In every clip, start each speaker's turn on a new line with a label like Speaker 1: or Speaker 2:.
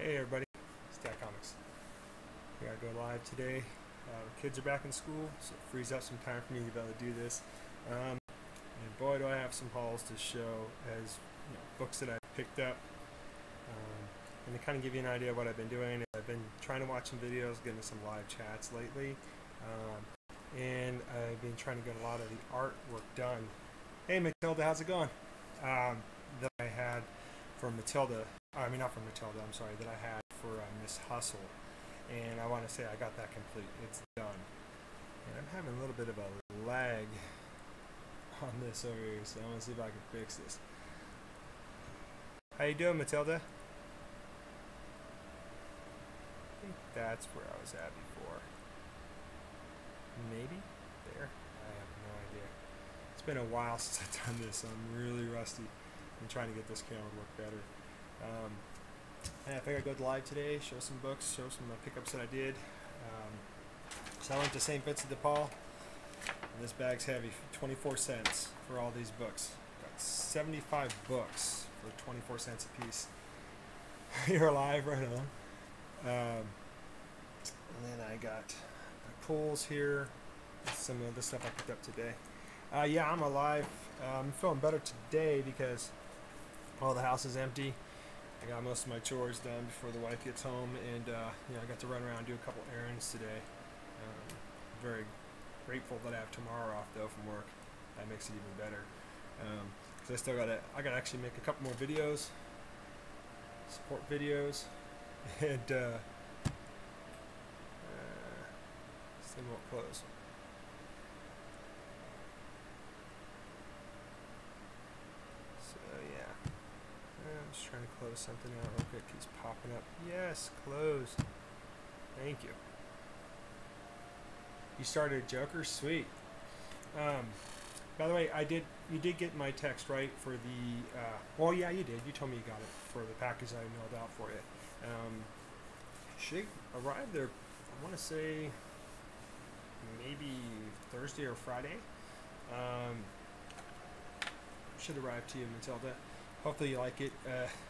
Speaker 1: Hey everybody, Stack Comics. We gotta go live today. The kids are back in school, so it frees up some time for me to be able to do this. And boy, do I have some hauls to show as books that I picked up. And to kind of give you an idea of what I've been doing, I've been trying to watch some videos, getting some live chats lately. And I've been trying to get a lot of the artwork done. Hey Matilda, how's it going? That I had from Matilda. I mean, not from Matilda, I'm sorry, that I had for Miss Hustle. And I want to say I got that complete. It's done. And I'm having a little bit of a lag on this over here, so I want to see if I can fix this. How you doing, Matilda? I think that's where I was at before. Maybe? There? I have no idea. It's been a while since I've done this, so I'm really rusty. I'm trying to get this camera to work better. And I figured I'd go live today, show some books, show some pickups that I did. So I went to St. Vincent de Paul, and this bag's heavy, 24 cents for all these books. Got 75 books for 24 cents a piece. You're alive, right on. And then I got pulls here, some of the stuff I picked up today. Yeah, I'm alive. I'm feeling better today because the house is empty. I got most of my chores done before the wife gets home, and I got to run around and do a couple errands today. Very grateful that I have tomorrow off though from work. That makes it even better. Because I still I gotta actually make a couple more videos, support videos, and this thing won't close. I'm just trying to close something out real quick. It keeps popping up. Yes, close. Thank you. You started Joker? Sweet. By the way, you did get my text, right, for the, well, yeah, you did. You told me you got it for the package I mailed out for you. Should arrive there, I want to say, maybe Thursday or Friday. Should arrive to you, Matilda. Hopefully you like it.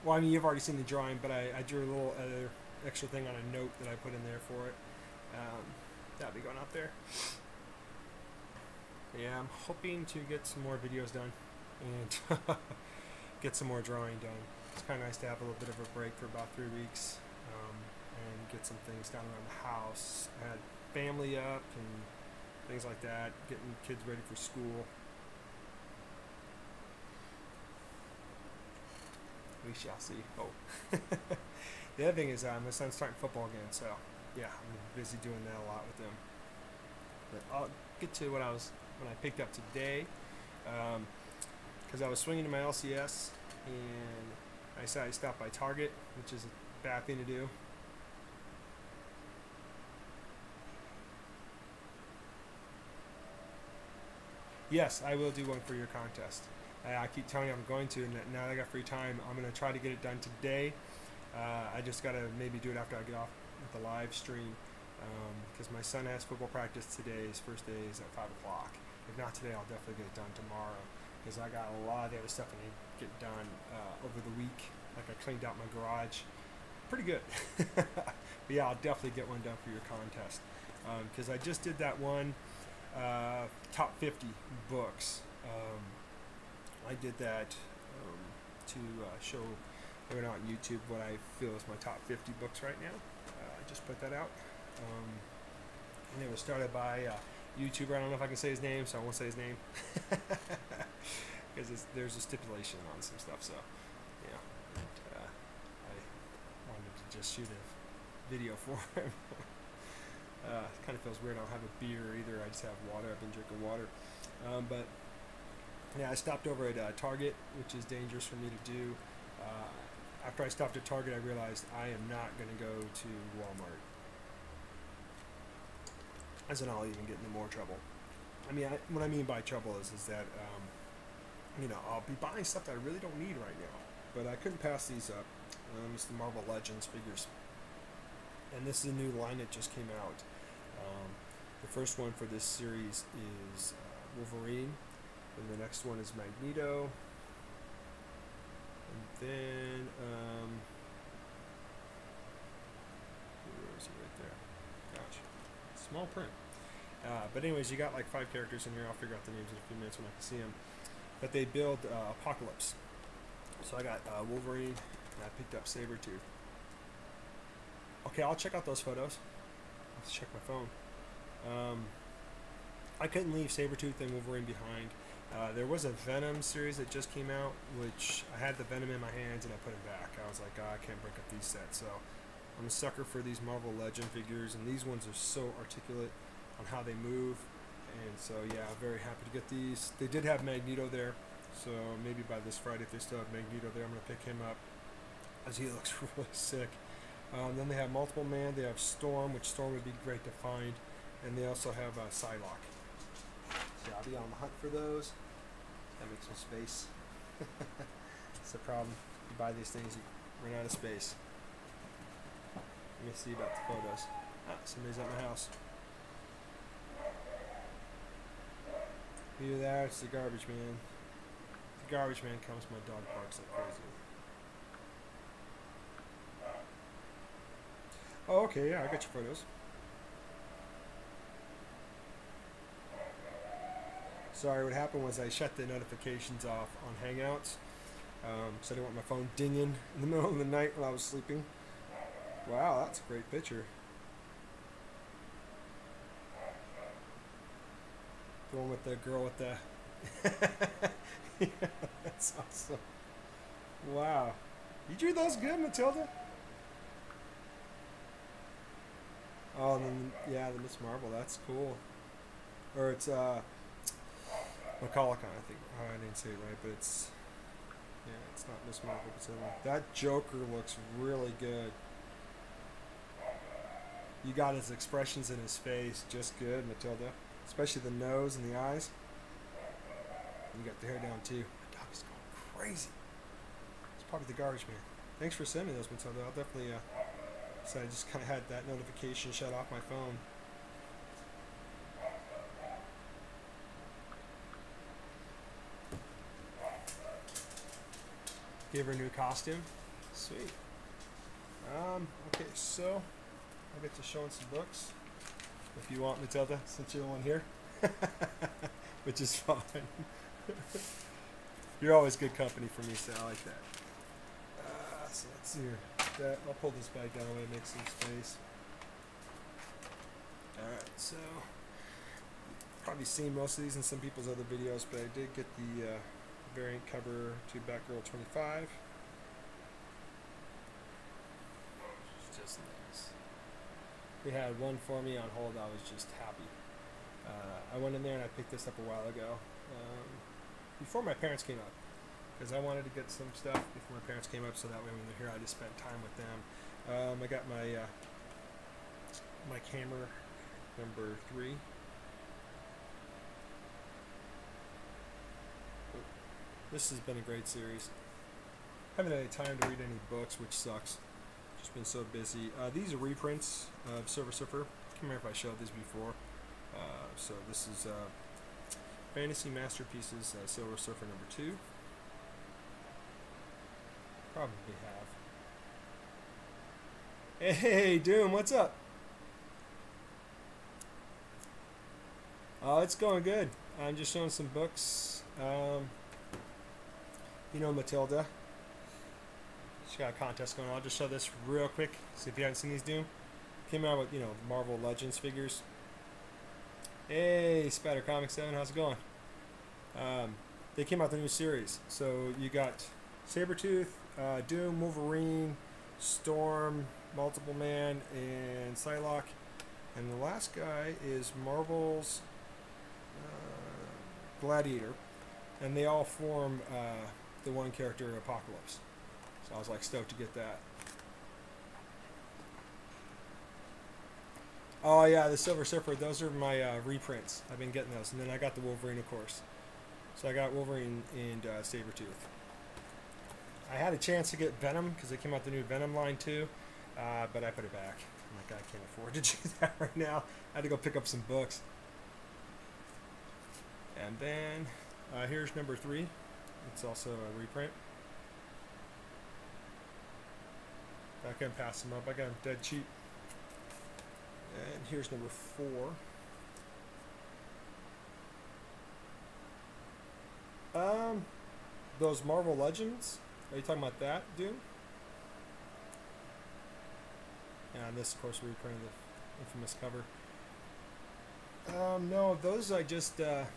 Speaker 1: Well, I mean, you've already seen the drawing, but I drew a little extra thing on a note that I put in there for it. That'll be going out there. Yeah, I'm hoping to get some more videos done and get some more drawing done. It's kind of nice to have a little bit of a break for about 3 weeks and get some things done around the house. I had family up and things like that, getting kids ready for school. We shall see. Oh. The other thing is my son's starting football again, so yeah, I'm busy doing that a lot with them. But I'll get to when I picked up today, because I was swinging to my LCS and I decided to stop by Target, which is a bad thing to do. Yes, I will do one for your contest. I keep telling you I'm going to, and now that I got free time, I'm going to try to get it done today. I just got to maybe do it after I get off with the live stream, because my son has football practice today. His first day is at 5 o'clock. If not today, I'll definitely get it done tomorrow, because I got a lot of the other stuff I need to get done over the week. Like I cleaned out my garage. Pretty good. But yeah, I'll definitely get one done for your contest, because I just did that one, top 50 books. I did that to show everyone on YouTube what I feel is my top 50 books right now. I just put that out. And it was started by a YouTuber. I don't know if I can say his name, so I won't say his name. Because there's a stipulation on some stuff, so yeah. And, I wanted to just shoot a video for him. It kind of feels weird. I don't have a beer either. I just have water. I've been drinking water. But yeah, I stopped over at Target, which is dangerous for me to do. After I stopped at Target, I realized I am not going to go to Walmart. As in, I'll even get into more trouble. I mean, what I mean by trouble is that, I'll be buying stuff that I really don't need right now. But I couldn't pass these up. It's the Marvel Legends figures. And this is a new line that just came out. The first one for this series is Wolverine. And the next one is Magneto. And then Small print. But anyways, you got like 5 characters in here. I'll figure out the names in a few minutes when I can see them. But they build Apocalypse. So I got Wolverine, and I picked up Sabretooth. Okay, I'll check out those photos. Let's check my phone. I couldn't leave Sabretooth and Wolverine behind. There was a Venom series that just came out, which I had the Venom in my hands and I put it back. I was like, oh, I can't break up these sets. So I'm a sucker for these Marvel Legend figures, and these ones are so articulate on how they move. And so yeah, I'm very happy to get these. They did have Magneto there, so maybe by this Friday, if they still have Magneto there, I'm going to pick him up, as he looks really sick. Then they have Multiple Man. They have Storm, which Storm would be great to find. And they also have Psylocke. So I'll be on the hunt for those. That makes some space. That's the problem. You buy these things, you run out of space. Let me see about the photos. Ah, somebody's at my house. Either that, it's the garbage man. The garbage man comes, my dog barks like crazy. Oh, okay, yeah, I got your photos. Sorry, what happened was I shut the notifications off on Hangouts, so I didn't want my phone dinging in the middle of the night while I was sleeping. Wow, that's a great picture. The one with the girl with the... Yeah, that's awesome. Wow. You drew those good, Matilda? Oh, and then, yeah, the Miss Marvel, that's cool. Or it's, Macaulay, I think. Oh, I didn't say it right, but it's... Yeah, it's not Miss Marvel, but it's that Joker looks really good. You got his expressions in his face just good, Matilda. Especially the nose and the eyes. You got the hair down too. My dog is going crazy. It's probably the garbage man. Thanks for sending those, Matilda. I'll definitely, so I just kind of had that notification shut off my phone. Gave her a new costume. Sweet. Okay, so I'll get to showing some books. If you want, Matilda, since you're the one here. Which is fine. You're always good company for me, so I like that. So let's see here. I'll pull this bag down and make some space. Alright, so probably seen most of these in some people's other videos, but I did get the variant cover to Batgirl 25. It's just nice. They had one for me on hold. I was just happy. I went in there and I picked this up a while ago, before my parents came up, because I wanted to get some stuff before my parents came up, so that way when they're here I just spent time with them. I got my my Hammer number 3. This has been a great series. Haven't had any time to read any books, which sucks. Just been so busy. These are reprints of Silver Surfer. I can't remember if I showed these before. So this is Fantasy Masterpieces Silver Surfer number 2. Probably have. Hey, Doom, what's up? Oh, it's going good. I'm just showing some books. You know Matilda. She's got a contest going on. I'll just show this real quick. See if you haven't seen these, Doom. Came out with, Marvel Legends figures. Hey, Spatter Comics 7, how's it going? They came out with a new series. So you got Sabretooth, Doom, Wolverine, Storm, Multiple Man, and Psylocke. And the last guy is Marvel's Gladiator. And they all form the one character Apocalypse. So I was like stoked to get that. Oh yeah, the Silver Surfer, those are my reprints. I've been getting those. And then I got the Wolverine, of course. So I got Wolverine and Sabretooth. I had a chance to get Venom, because they came out the new Venom line too. But I put it back. I'm like, I can't afford to do that right now. I had to go pick up some books. And then, here's number 3. It's also a reprint. I couldn't pass them up. I got them dead cheap. And here's number 4. Those Marvel Legends. Are you talking about that, Doom? And this, of course, reprinted the infamous cover. No, those I just got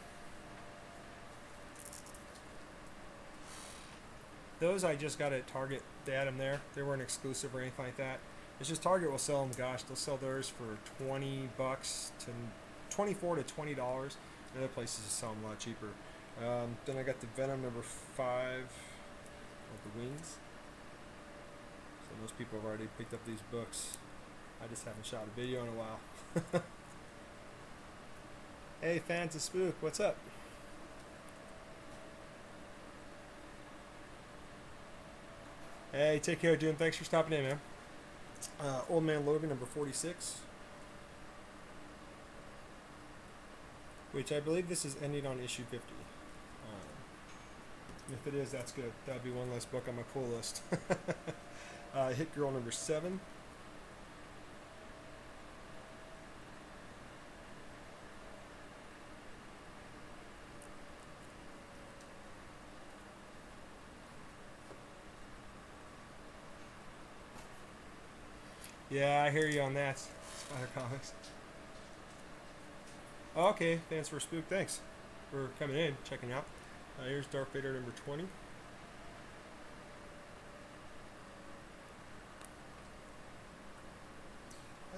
Speaker 1: at Target. They had them there. They weren't exclusive or anything like that. It's just Target will sell them. Gosh, they'll sell theirs for $20 to $24 to $20. Other places sell them a lot cheaper. Then I got the Venom number 5 of the Wings. So most people have already picked up these books. I just haven't shot a video in a while. Hey, fans of Spook, what's up? Hey, take care, Doom. Thanks for stopping in, man. Old Man Logan number 46. Which I believe this is ending on issue 50. If it is, that's good. That would be one less book on my pull list. Hit Girl number 7. Yeah, I hear you on that, Spider Comics. Okay, fans for Spook, thanks for coming in, checking out. Here's Darth Vader number 20.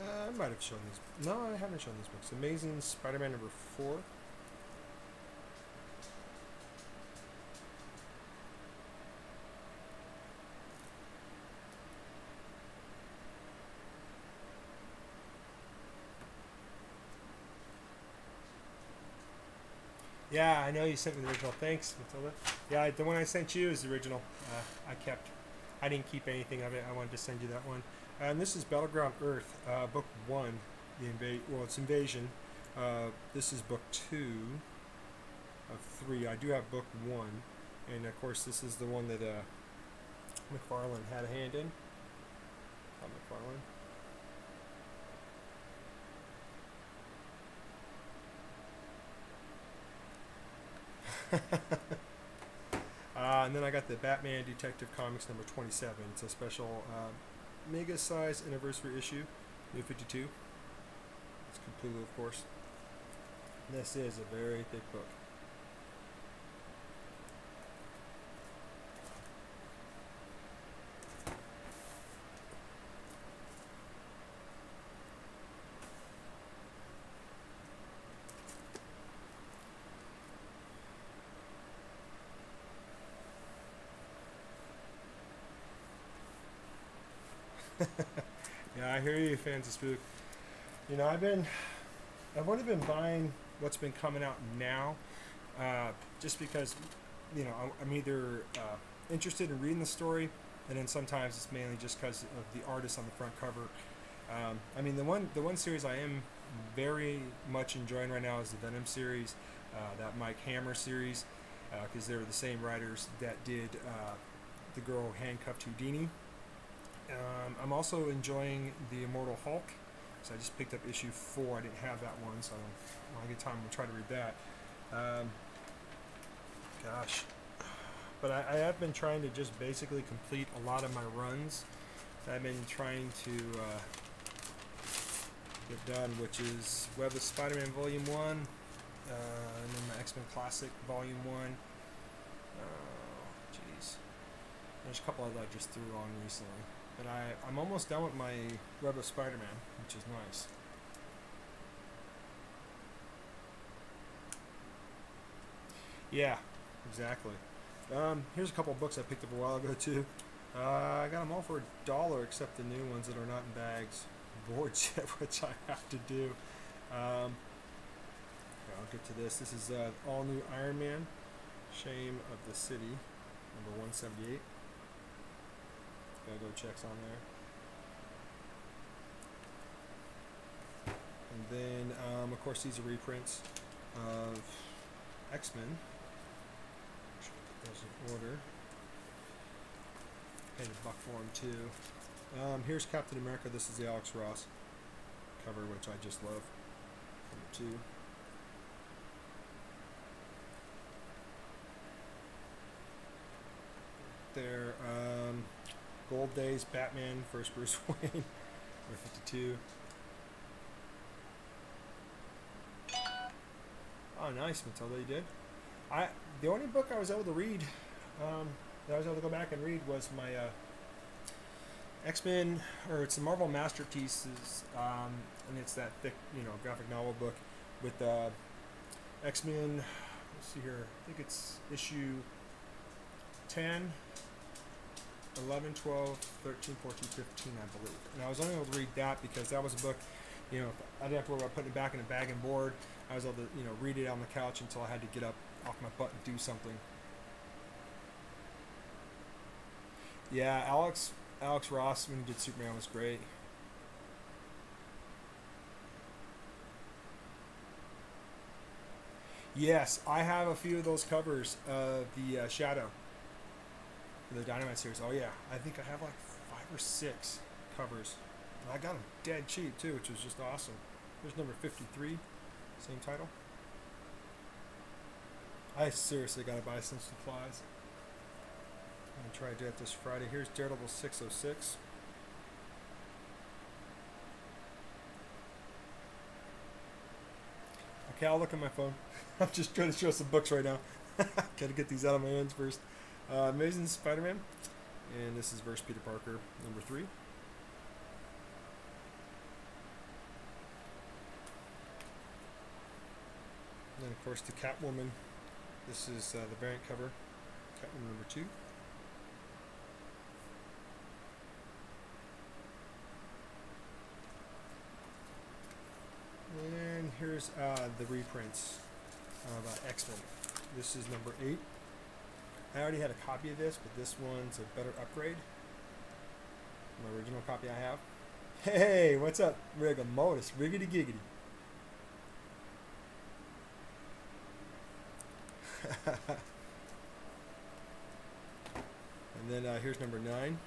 Speaker 1: I might have shown these. No, I haven't shown these books. Amazing Spider-Man number 4. Yeah, I know you sent me the original. Thanks, Matilda. Yeah, the one I sent you is the original. I didn't keep anything of it. I wanted to send you that one. And this is Battleground Earth, book 1. It's Invasion. This is book 2 of 3. I do have book 1, and of course this is the one that McFarlane had a hand in. McFarlane. And then I got the Batman Detective Comics number 27. It's a special mega size anniversary issue, New 52. It's Cthulhu, of course. This is a very thick book. Yeah, I hear you, fans of Spook. You know, I've only been buying what's been coming out now, just because, you know, I'm either interested in reading the story, and then sometimes it's mainly just because of the artist on the front cover. I mean, the one series I am very much enjoying right now is the Venom series, that Mike Hammer series, because they were the same writers that did The Girl Handcuffed Houdini. I'm also enjoying The Immortal Hulk. So I just picked up issue 4. I didn't have that one, so when I get time, we'll try to read that. Gosh. But I have been trying to just basically complete a lot of my runs that I've been trying to get done, which is Web of Spider-Man Volume 1, and then my X-Men Classic Volume 1. Oh, jeez. There's a couple that I just threw on recently. But I'm almost done with my Web of Spider-Man, which is nice. Yeah, exactly. Here's a couple of books I picked up a while ago too. I got them all for $1 except the new ones that are not in bags. Boards yet, which I have to do. I'll get to this. This is all new Iron Man, Shame of the City, number 178. Gotta go checks on there. And then, of course, these are reprints of X-Men. Those in order. Paid $1 for them too. Here's Captain America. This is the Alex Ross cover, which I just love. Number 2. There, Gold Days, Batman, first Bruce Wayne, number 52. Oh, nice, Matilda, you did. The only book I was able to read, that I was able to go back and read, was my X-Men, or it's the Marvel Masterpieces, and it's that thick, graphic novel book with X-Men. Let's see here. I think it's issue 10, 11, 12, 13, 14, 15, I believe. And I was only able to read that because that was a book, I didn't have to worry about putting it back in a bag and board. I was able to, read it on the couch until I had to get up off my butt and do something. Yeah, Alex Ross, when he did Superman, was great. Yes, I have a few of those covers of the Shadow, the Dynamite series. Oh yeah, I think I have like 5 or 6 covers. And I got them dead cheap too, which was just awesome. Here's number 53, same title. I seriously gotta buy some supplies. I'm gonna try to do it this Friday. Here's Daredevil 606. Okay, I'll look at my phone. I'm just trying to show some books right now. Gotta get these out of my hands first. Amazing Spider-Man. And this is Verse Peter Parker, number 3. And then, of course, the Catwoman. This is the variant cover. Catwoman number 2. And here's the reprints of X-Men. This is number 8. I already had a copy of this, but this one's a better upgrade. My original copy I have. Hey, what's up, Rigamodus? Riggedy giggity. And then here's number 9.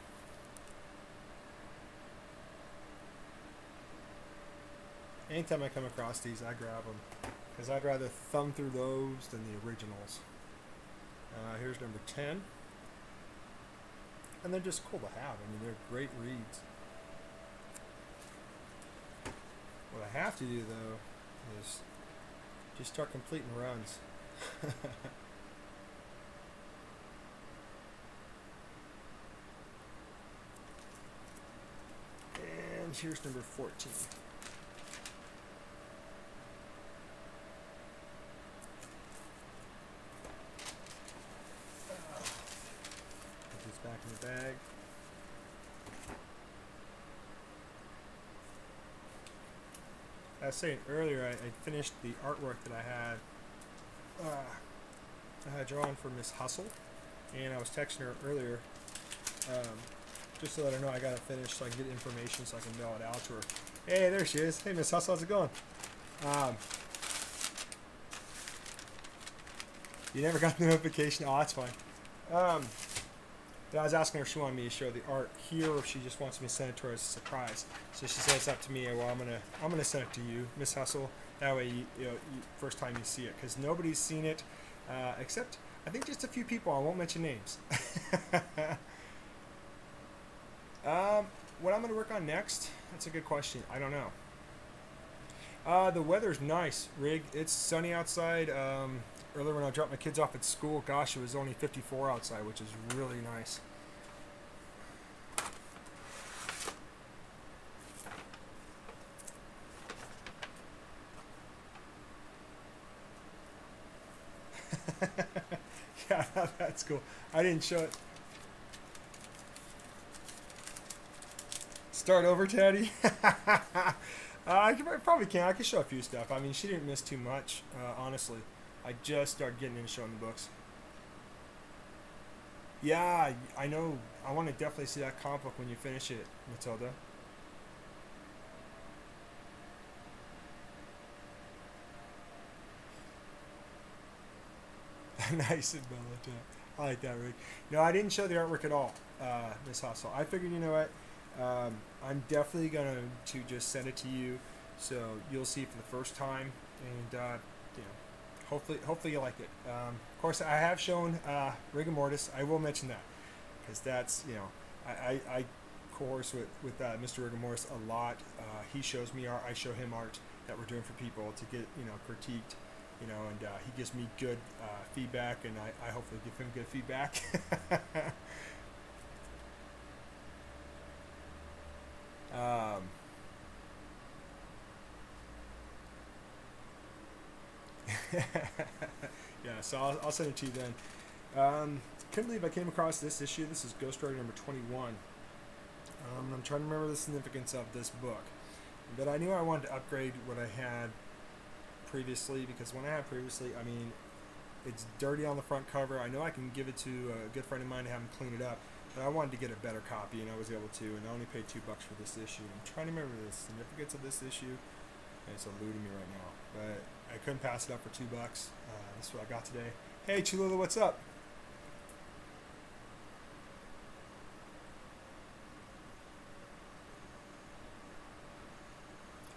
Speaker 1: Anytime I come across these, I grab them because I'd rather thumb through those than the originals. Here's number 10. And they're just cool to have. I mean, they're great reads. What I have to do, though, is just start completing runs. And here's number 14. Back in the bag. I was saying earlier, I finished the artwork that I had drawn for Miss Hustle, and I was texting her earlier just to let her know I got it finished so I can get information so I can mail it out to her. Hey, there she is. Hey, Miss Hustle, how's it going? You never got the notification? Oh, that's fine. But I was asking her if she wanted me to show the art here or if she just wants me to send it to her as a surprise. So she said it's up to me. Well, I'm gonna send it to you, Miss Hustle. That way, you first time you see it, because nobody's seen it except I think just a few people. I won't mention names. What I'm gonna work on next? That's a good question. I don't know. The weather's nice, Rig. It's sunny outside. Earlier when I dropped my kids off at school, gosh, it was only 54 outside, which is really nice. Yeah, that's cool. I didn't show it. Start over, Teddy. I probably can. I can show a few stuff. I mean, she didn't miss too much, honestly. I just started getting into showing the books. Yeah, I know. I want to definitely see that comic book when you finish it, Matilda. Nice and Bella. I like that, Rick. No, I didn't show the artwork at all, Miss Hustle. I figured, you know what? I'm definitely going to just send it to you So you'll see it for the first time, and you know, hopefully you like it. Of course, I have shown rigor mortis. I will mention that because that's, you know, I course with Mr. Rigor Mortis a lot. He shows me art. I show him art that we're doing for people to get, you know, critiqued. You know, and he gives me good feedback, and I hopefully give him good feedback. Yeah, so I'll send it to you then. Couldn't believe I came across this issue. This is Ghost Rider number 21. I'm trying to remember the significance of this book, but I knew I wanted to upgrade what I had previously, because when I had previously, I mean, it's dirty on the front cover. I know I can give it to a good friend of mine to have him clean it up, but I wanted to get a better copy, and I was able to, and I only paid $2 for this issue. I'm trying to remember the significance of this issue, and it's eluding me right now, but I couldn't pass it up for $2. This is what I got today. Hey Cholula, what's up?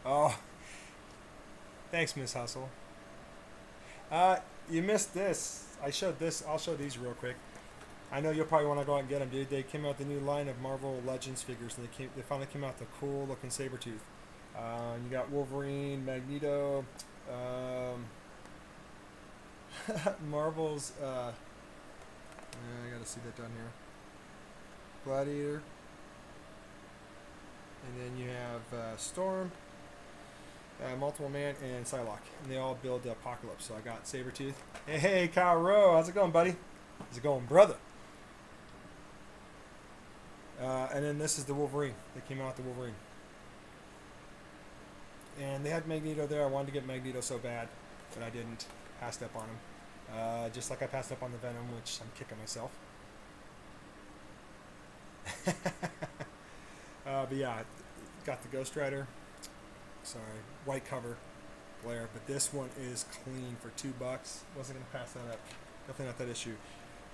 Speaker 1: Oh, thanks, Miss Hustle. You missed this. I showed this. I'll show these real quick. I know you'll probably want to go out and get them, dude. They came out with the new line of Marvel Legends figures, and they finally came out with a cool looking Sabretooth. You got Wolverine, Magneto, Marvel's. I gotta see that down here. Gladiator, and then you have Storm. Multiple Man, and Psylocke, and they all build Apocalypse. So I got Sabretooth. Hey, Kyle Rowe, how's it going, buddy? How's it going, brother? And then this is the Wolverine. They came out with the Wolverine. And they had Magneto there. I wanted to get Magneto so bad, but I didn't. Passed up on him. Just like I passed up on the Venom, which I'm kicking myself. But yeah, got the Ghost Rider. Sorry, white cover, glare, but this one is clean for $2. Wasn't gonna pass that up. Definitely not that issue.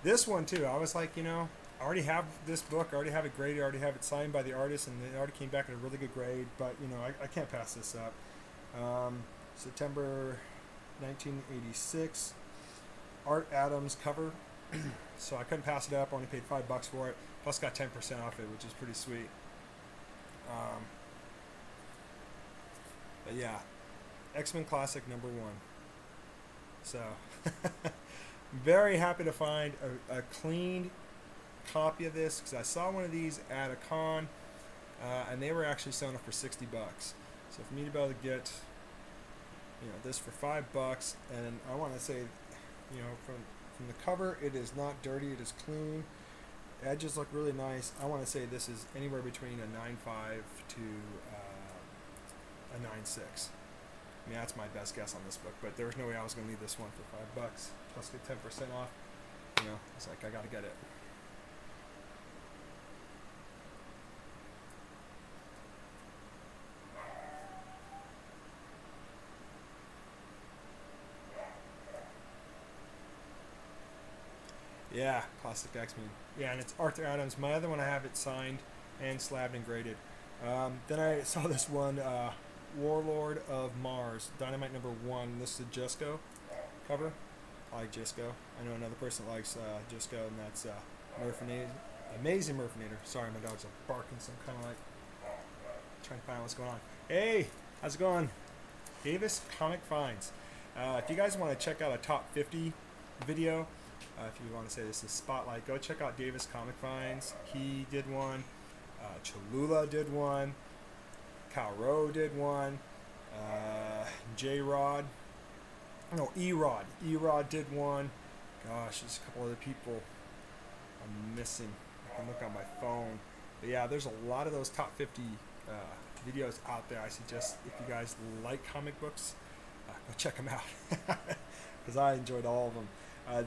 Speaker 1: This one too. I was like, you know, I already have this book. I already have it graded. I already have it signed by the artist, and it already came back in a really good grade. But you know, I can't pass this up. September 1986. Art Adams cover. So I couldn't pass it up. Only paid $5 for it. Plus got 10% off it, which is pretty sweet. But yeah, X-Men Classic #1. So, very happy to find a clean copy of this, because I saw one of these at a con, and they were actually selling it for $60. So for me to be able to get, you know, this for $5, and I want to say, you know, from the cover, it is not dirty, it is clean. Edges look really nice. I want to say this is anywhere between a 9.5 to a 9.6. I mean, that's my best guess on this book, but there was no way I was going to leave this one for $5 plus get 10% off. You know, it's like I got to get it. Yeah, classic X-Men. Yeah, and it's Arthur Adams. My other one, I have it signed and slabbed and graded. Then I saw this one, Warlord of Mars, Dynamite #1. This is a Jesco cover. I like Jesco. I know another person that likes Jesco, and that's Murfinator. Amazing Murfinator. Sorry, my dogs are barking, so I'm kind of like trying to find out what's going on. Hey, how's it going? Davis Comic Finds. If you guys want to check out a top 50 video, if you want to say this is Spotlight, go check out Davis Comic Finds. He did one. Cholula did one. Kyle Rowe did one. J-Rod. No, E-Rod. E-Rod did one. Gosh, there's a couple other people I'm missing. I can look on my phone. But yeah, there's a lot of those top 50 videos out there. I suggest if you guys like comic books, go check them out. Because I enjoyed all of them.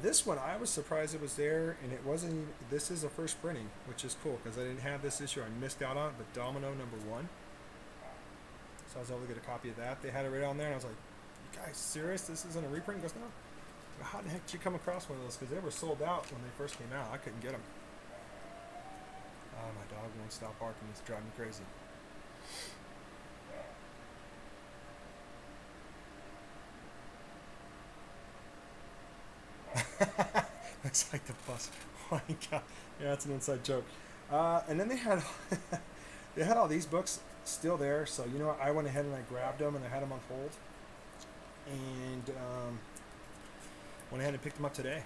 Speaker 1: This one, I was surprised it was there, and it wasn't even, this is a first printing, which is cool, because I didn't have this issue. I missed out on it, but Domino #1. So I was able to get a copy of that. They had it right on there, and I was like, you guys serious? This isn't a reprint? He goes, no. How the heck did you come across one of those? Because they were sold out when they first came out. I couldn't get them. Oh, my dog won't stop barking. It's driving me crazy. looks like the bus. Oh my god. Yeah, that's an inside joke. And then they had they had all these books still there, so you know what? I went ahead and I grabbed them and I had them on hold, and went ahead and picked them up today.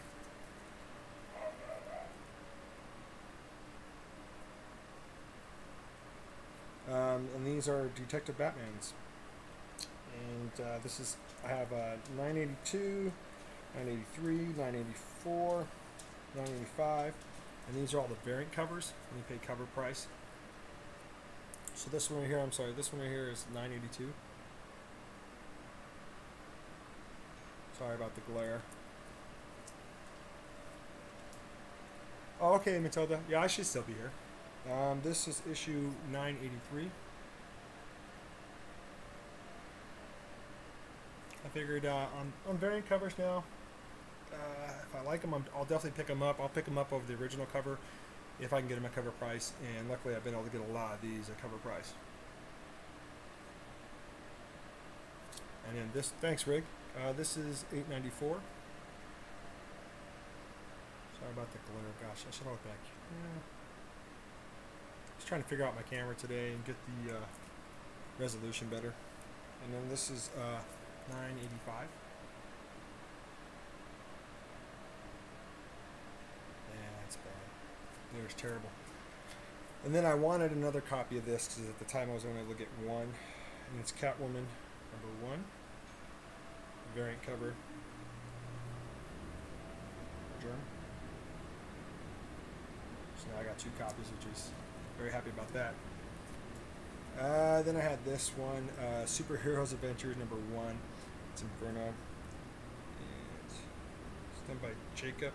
Speaker 1: And these are Detective Batmans. And this is, I have 982, 983, 984, 985, and these are all the variant covers when you pay cover price. So this one right here, I'm sorry, this one right here is 982. Sorry about the glare. Oh, okay, Matilda. Yeah, I should still be here. This is issue 983. I figured on variant covers now, if I like them, I'll definitely pick them up. I'll pick them up over the original cover if I can get them at cover price. And luckily, I've been able to get a lot of these at cover price. And then this, thanks, Rig. This is 894. Sorry about the glare. Gosh, I should hold back. Yeah. Just trying to figure out my camera today and get the resolution better. And then this is 985. Yeah, it's bad. It's terrible. And then I wanted another copy of this because at the time I was only able to get one. And it's Catwoman #1. Variant cover. German. So now I got 2 copies, which is very happy about that. Then I had this one, Superheroes Adventures #1. It's Inferno. And it's done by Jacob.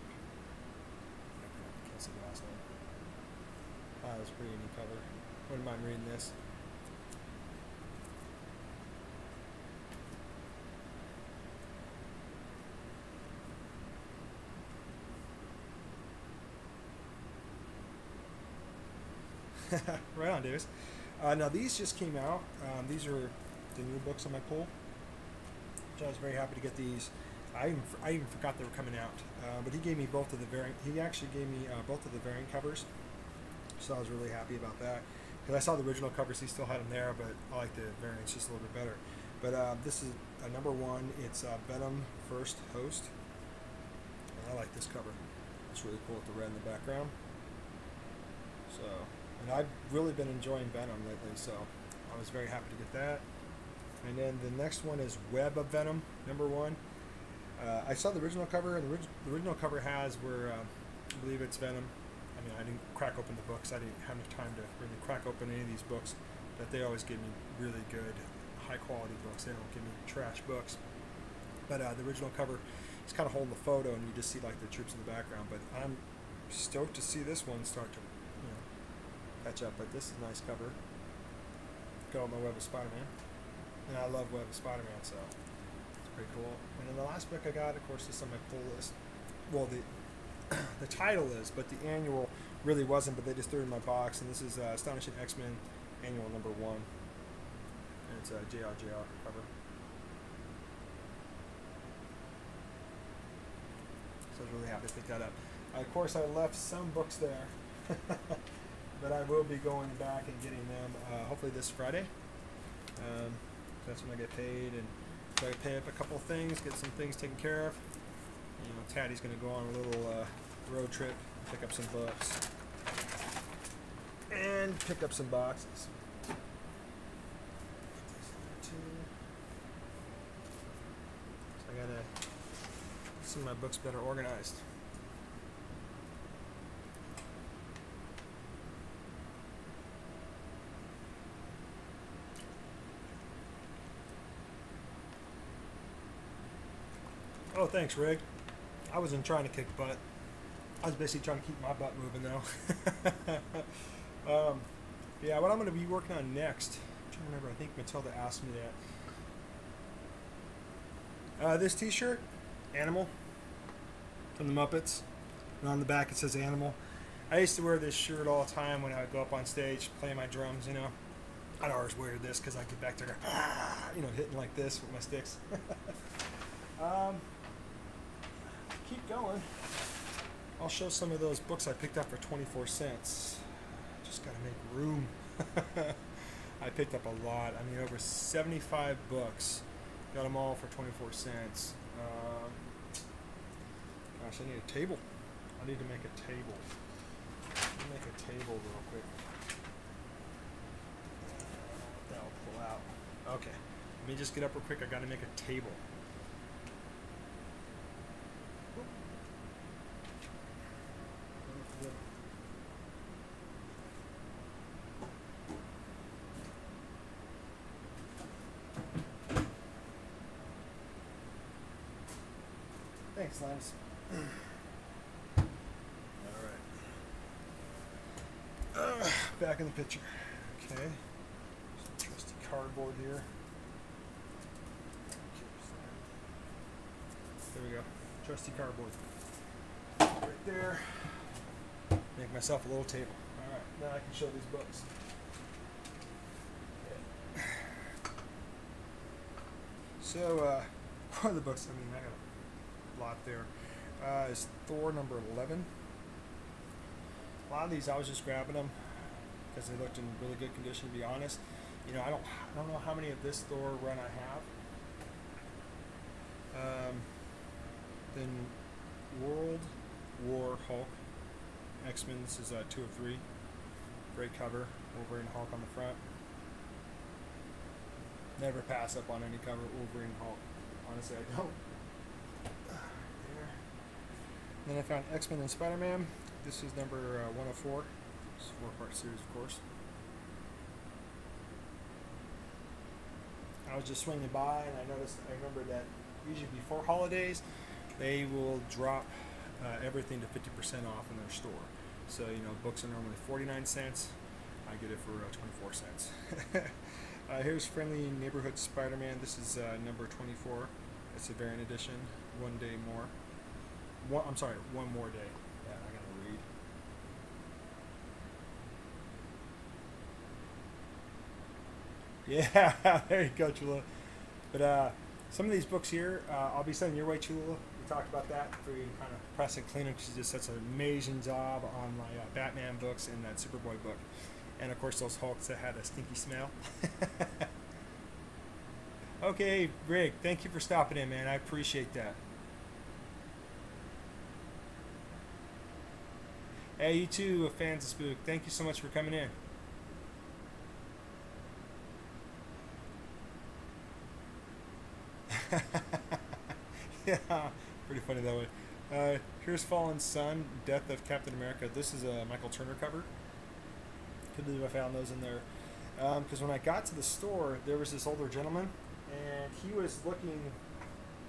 Speaker 1: I can't see the last name. That's a pretty neat cover. Wouldn't mind reading this. Right on, Davis. Now these just came out. These are the new books on my pull, which I was very happy to get these. I even forgot they were coming out. But he gave me both of the variant. He actually gave me both of the variant covers, so I was really happy about that. Because I saw the original covers, he still had them there, but I like the variants just a little bit better. But this is #1. It's Venom First Host. And I like this cover. It's really cool with the red in the background. So. And I've really been enjoying Venom lately, so I was very happy to get that. And then the next one is Web of Venom, #1. I saw the original cover, and the original cover has where I believe it's Venom. I mean, I didn't crack open the books. I didn't have enough time to really crack open any of these books. But they always give me really good, high-quality books. They don't give me trash books. But the original cover is kind of holding the photo, and you just see like the troops in the background. But I'm stoked to see this one start to catch up, but this is a nice cover. Go on my Web of Spider-Man, and I love Web of Spider-Man, so it's pretty cool. And then the last book I got, of course, is on my pull list. Well, the title is, but the annual really wasn't. But they just threw it in my box, and this is Astonishing X-Men Annual #1, and it's a JR cover. So I was really happy to pick that up. Of course, I left some books there. But I will be going back and getting them hopefully this Friday. That's when I get paid, and so I pay up a couple of things, get some things taken care of. You know, Taddy's going to go on a little road trip, pick up some books, and pick up some boxes. So I got to get some of my books better organized. Oh, thanks, Rig. I wasn't trying to kick butt. I was basically trying to keep my butt moving, though. Yeah, what I'm going to be working on next, I'm trying to remember, I think Matilda asked me that. This t-shirt, Animal, from the Muppets. And on the back it says Animal. I used to wear this shirt all the time when I would go up on stage, play my drums, you know. I'd always wear this because I get back there, you know, hitting like this with my sticks. Keep going. I'll show some of those books I picked up for 24 cents. Just gotta make room. I picked up a lot. I mean, over 75 books. Got them all for 24 cents. Gosh, I need a table. I need to make a table. Let me make a table real quick. That'll pull out. Okay. Let me just get up real quick. I gotta make a table. Thanks, Lance. Alright. Back in the picture. Okay. Some trusty cardboard here. There we go. Trusty cardboard. Right there. Make myself a little table. Alright, now I can show these books. Yeah. So, one of the books, I mean, I got a lot there, is Thor number 11. A lot of these I was just grabbing them because they looked in really good condition, to be honest. You know, I don't know how many of this Thor run I have. Then World War Hulk. X-Men, this is 2 of 3. Great cover. Wolverine Hulk on the front. Never pass up on any cover Wolverine Hulk. Honestly, I don't. There. Then I found X-Men and Spider-Man. This is number 104. It's a 4-part series, of course. I was just swinging by and I remember that usually before holidays, they will drop everything to 50% off in their store. So, you know, books are normally 49 cents. I get it for 24 cents. Here's Friendly Neighborhood Spider-Man. This is number 24. It's a variant edition. One Day More. One More Day. Yeah, I gotta read. Yeah, there you go, Chula. But some of these books here, I'll be sending your way, Chula. We talked about that for you to kind of press and clean them. She just does an amazing job on my Batman books and that Superboy book. And of course those Hulks that had a stinky smell. Okay, Rick, thank you for stopping in, man. I appreciate that. Hey, you too, fans of Spook. Thank you so much for coming in. Yeah, pretty funny that way. Here's Fallen Sun, Death of Captain America. This is a Michael Turner cover. Couldn't believe I found those in there. Because when I got to the store, there was this older gentleman, and he was looking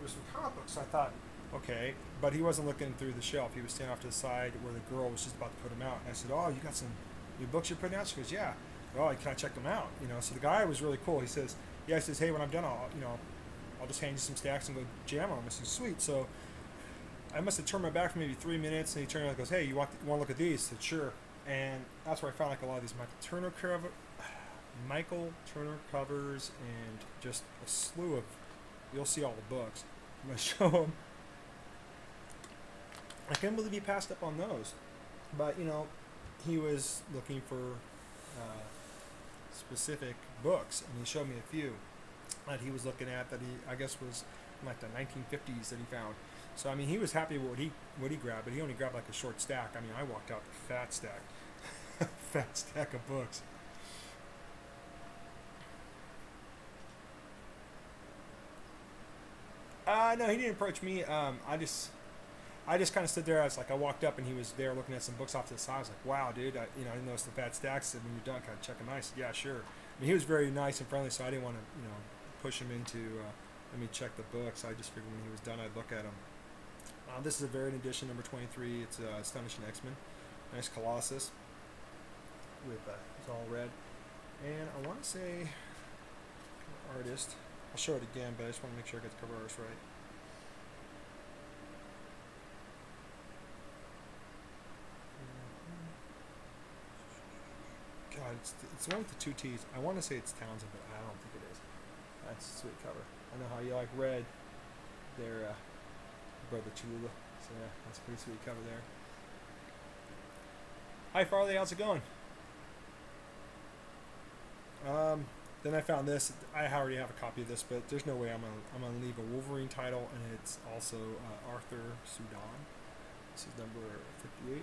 Speaker 1: for some comic books. So I thought, okay, but he wasn't looking through the shelf. He was standing off to the side where the girl was just about to put them out. And I said, "Oh, you got some new books you're putting out?" She goes, "Yeah." "Oh, can I check them out?" You know. So the guy was really cool. He says, "Yeah." He says, "Hey, when I'm done, I'll just hand you some stacks and go jam on them." I said, "Sweet." So I must have turned my back for maybe 3 minutes, and he turned around and goes, "Hey, you want to look at these?" I said, "Sure." And that's where I found like a lot of these Michael Turner covers, and just a slew of. You'll see all the books. I'm gonna show them. I can't believe he passed up on those, but you know, he was looking for specific books, and he showed me a few that he was looking at that he, I guess, was in like the 1950s that he found. So I mean, he was happy with what he grabbed, but he only grabbed like a short stack. I mean, I walked out with a fat stack, fat stack of books. No, he didn't approach me. I just kind of stood there. I walked up and he was there looking at some books off to the side. I was like, "Wow, dude! I didn't notice the fat stacks." And when you're done, kind of check them out. I said, "Yeah, sure." I mean, he was very nice and friendly, so I didn't want to, push him into let me check the books. I just figured when he was done, I'd look at them. This is a variant edition, number 23. It's Astonishing X-Men. Nice Colossus with it's all red. And I want to say artist. I'll show it again, but I just want to make sure I get the cover artist right. God, it's the one with the 2 T's. I want to say it's Townsend, but I don't think it is. That's a sweet cover. I know how you like red. They're Brother Cholula. So yeah, that's a pretty sweet cover there. Hi Farley, how's it going? Then I found this. I already have a copy of this, but there's no way I'm gonna leave a Wolverine title, and it's also Arthur Sudan. This is number 58.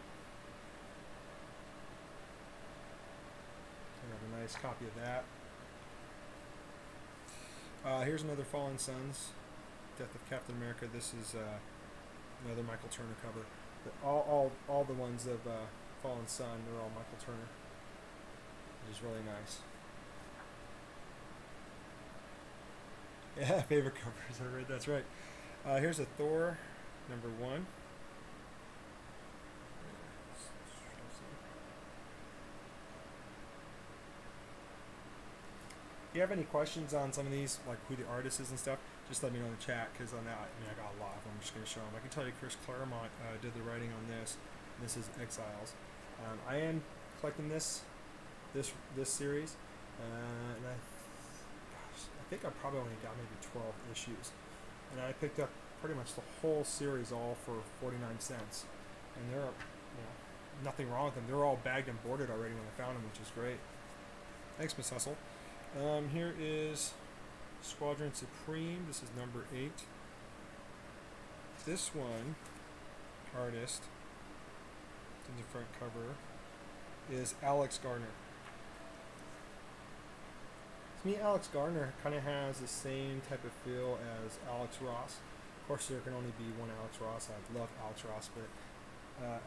Speaker 1: I have a nice copy of that. Here's another Fallen Sons, Death of Captain America. This is another Michael Turner cover. But all the ones of Fallen Son, they're all Michael Turner, which is really nice. Yeah, favorite covers. I read. That's right. Here's a Thor, number 1. If you have any questions on some of these, like who the artist is and stuff, just let me know in the chat, because on that, I got a lot of them. I'm just going to show them. I can tell you Chris Claremont did the writing on this. This is Exiles. I am collecting this series, and I think I probably only got maybe 12 issues, and I picked up pretty much the whole series all for 49 cents, and they're nothing wrong with them. They're all bagged and boarded already when I found them, which is great. Thanks, Miss Hustle. Here is Squadron Supreme. This is number 8. This one, artist, in the front cover, is Alex Garner. To me, Alex Garner kind of has the same type of feel as Alex Ross. Of course, there can only be one Alex Ross. I love Alex Ross, but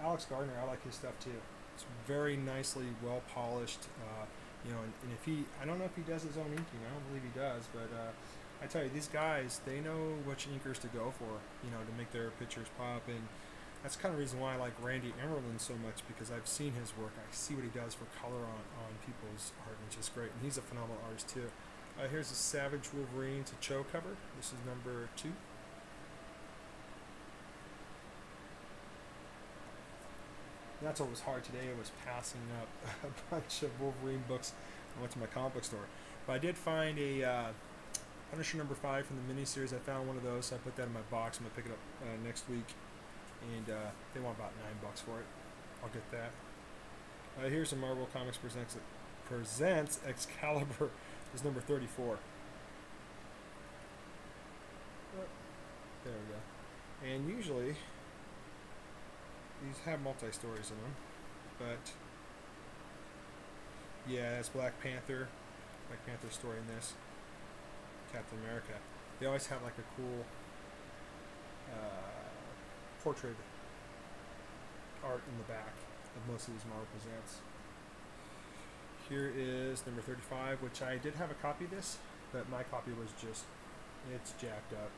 Speaker 1: Alex Garner, I like his stuff too. It's very nicely, well polished. And if I don't know if he does his own inking. I don't believe he does, but I tell you, these guys, they know which inkers to go for, to make their pictures pop, and that's kind of the reason why I like Randy Emerlin so much, because I've seen his work. I see what he does for color on people's art, which is great, and he's a phenomenal artist too. Here's a Savage Wolverine to Cho cover. This is number 2. That's what was hard today. It was passing up a bunch of Wolverine books. I went to my comic book store. But I did find a Punisher number 5 from the miniseries. I found one of those, so I put that in my box. I'm going to pick it up next week. And they want about $9 for it. I'll get that. Here's a Marvel Comics presents Excalibur. This is number 34. There we go. And usually these have multi-stories in them, but yeah, that's Black Panther story in this, Captain America. They always have like a cool portrait art in the back of most of these Marvel Presents. Here is number 35, which I did have a copy of this, but my copy was just, it's jacked up.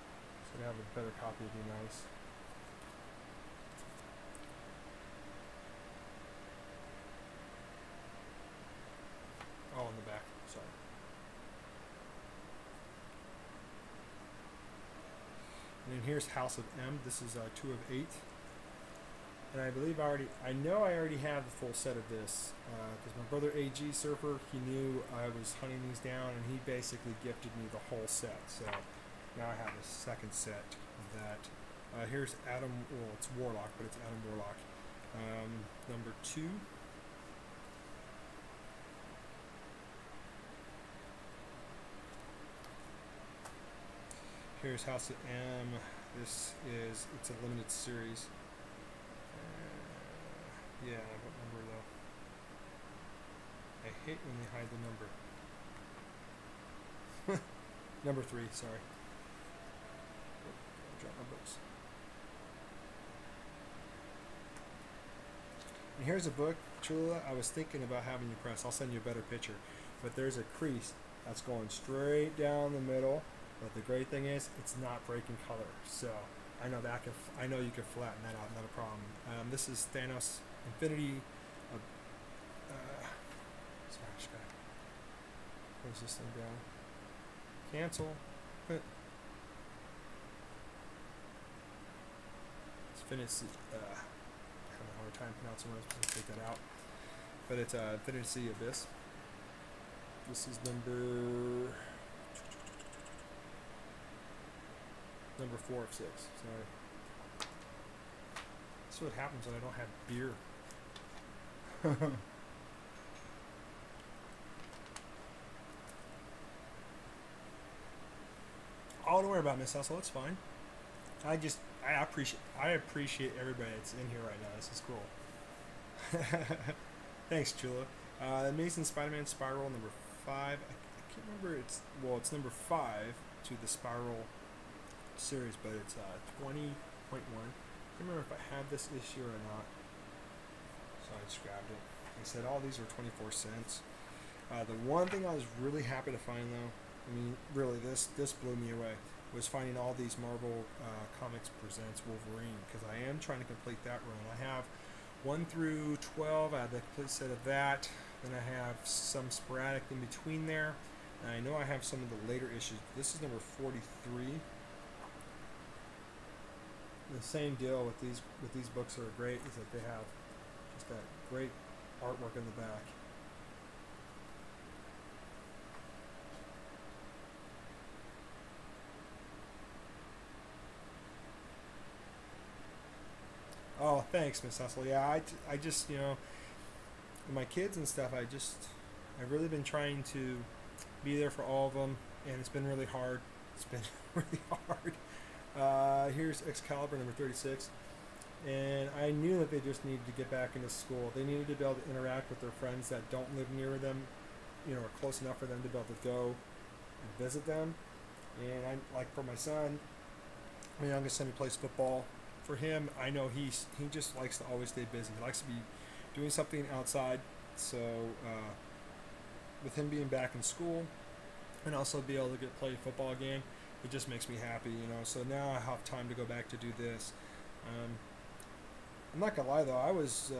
Speaker 1: So to have a better copy would be nice. Oh, in the back, sorry. And then here's House of M. This is 2 of 8. And I believe I already have the full set of this, because my brother AG Surfer, he knew I was hunting these down, and he basically gifted me the whole set. So now I have a second set of that. Here's Adam, well, it's Warlock, but it's Adam Warlock. Number 2. Here's House of M. It's a limited series. Yeah, what number though? I hate when they hide the number. Number 3, sorry. Oh, I dropped my books. And here's a book, Chula, I was thinking about having you press. I'll send you a better picture. But there's a crease that's going straight down the middle. But the great thing is, it's not breaking color. So I know that I know you can flatten that out, not a problem. This is Thanos Infinity. Sorry, I just got to close this thing down. Cancel. It's Infinity. I'm having a hard time pronouncing it. I'm going to take that out. But it's Infinity Abyss. This is number 4 of 6. Sorry. That's what happens when I don't have beer. Oh, don't worry about Miss Hustle. It's fine. I appreciate everybody that's in here right now. This is cool. Thanks, Chula. Amazing Spider-Man Spiral number 5. I can't remember. It's number 5 to the Spiral series, but it's 20.1. I can't remember if I have this issue or not. So I just grabbed it. They said all these are 24 cents. The one thing I was really happy to find, though, I mean, really, this blew me away, was finding all these Marvel Comics Presents Wolverine, because I am trying to complete that run. I have 1 through 12. I have the complete set of that. Then I have some sporadic in between there. And I know I have some of the later issues. This is number 43. The same deal with these books that are great is that they have just that great artwork in the back. Oh, thanks, Miss Hustle. Yeah, I just, with my kids and stuff, I've really been trying to be there for all of them, and it's been really hard. It's been really hard. Here's Excalibur number 36, and I knew that they just needed to get back into school. They needed to be able to interact with their friends that don't live near them, or close enough for them to be able to go and visit them. And like for my son, my youngest son, who plays football. For him, I know he just likes to always stay busy. He likes to be doing something outside. So with him being back in school and also be able to play football again, it just makes me happy, So now I have time to go back to do this. I'm not gonna lie though, I was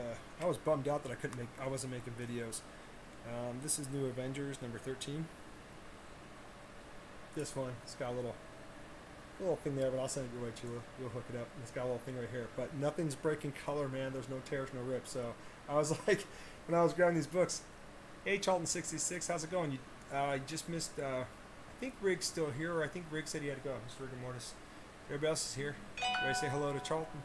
Speaker 1: bummed out that I wasn't making videos. This is New Avengers number 13. This one, it's got a little thing there, but I'll send it your way, Chula. You'll hook it up. It's got a little thing right here, but nothing's breaking color, man. There's no tears, no rips. So I was like, when I was grabbing these books, hey, Charlton66, how's it going? You just missed, I think Rig's still here, or I think Rig said he had to go. Mr. Rigor Mortis. Everybody else is here. Everybody say hello to Charlton.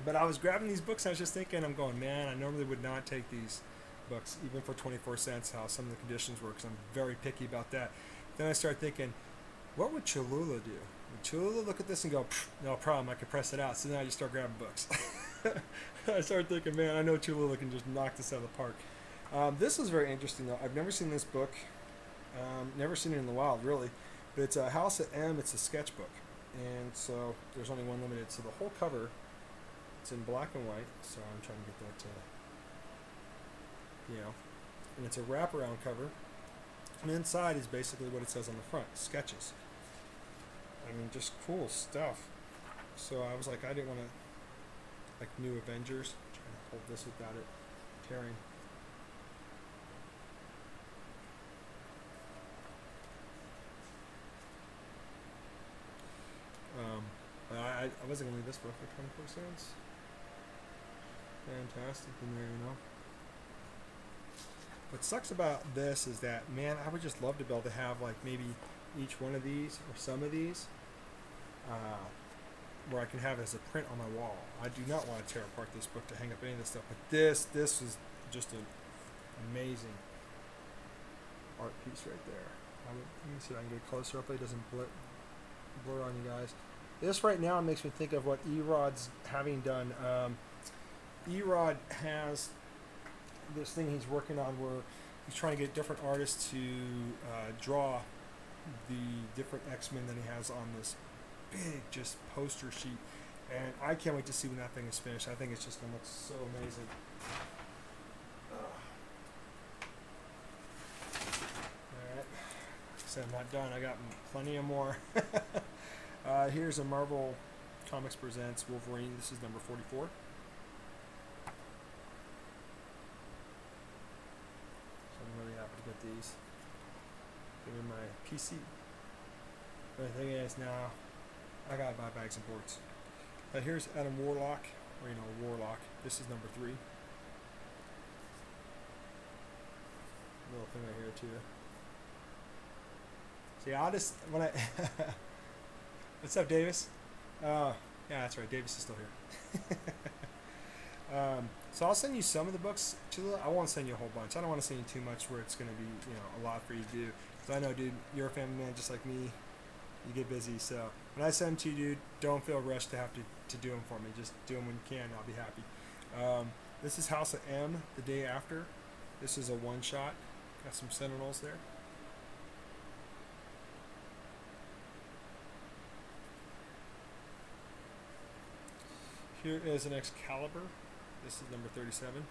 Speaker 1: But I was grabbing these books, and I was just thinking, I'm going, man, I normally would not take these books, even for 24 cents, how some of the conditions were, because I'm very picky about that. Then I started thinking, what would Cholula do? Would Cholula look at this and go, no problem, I can press it out. So then I just start grabbing books. I started thinking, man, I know Cholula can just knock this out of the park. This is very interesting, though. I've never seen this book. Never seen it in the wild, really. But it's House of M. It's a sketchbook. And so there's only one limited. So the whole cover, it's in black and white. So I'm trying to get that, and it's a wraparound cover. And inside is basically what it says on the front, sketches. I mean, just cool stuff. So I was like, I didn't want to, like New Avengers. I'm trying to hold this without it tearing. But I wasn't going to leave this book for 24 cents. Fantastic in there, What sucks about this is that, man, I would just love to be able to have like maybe each one of these or some of these where I can have it as a print on my wall. I do not want to tear apart this book to hang up any of this stuff, but this is just an amazing art piece right there. Let me see if I can get closer up. It doesn't blur on you guys. This right now makes me think of what Erod's having done. Erod has this thing he's working on where he's trying to get different artists to draw the different X-Men that he has on this big just poster sheet, and I can't wait to see when that thing is finished. I think it's just going to look so amazing. Alright, so I'm not done. I got plenty of more. Here's a Marvel Comics Presents Wolverine. This is number 44. I'm really happy to get these. They're in my PC. But the thing is now, I gotta buy bags and boards. Here's Adam Warlock, or Warlock. This is number 3. Little thing right here too. See, I'll just when I. What's up, Davis? Yeah, that's right. Davis is still here. So I'll send you some of the books. I won't send you a whole bunch. I don't want to send you too much where it's going to be, a lot for you to do. Because I know, dude, you're a family man just like me. You get busy. So when I send them to you, dude, don't feel rushed to have to do them for me. Just do them when you can. I'll be happy. This is House of M, The Day After. This is a one-shot. Got some Sentinels there. Here is an Excalibur. This is number 37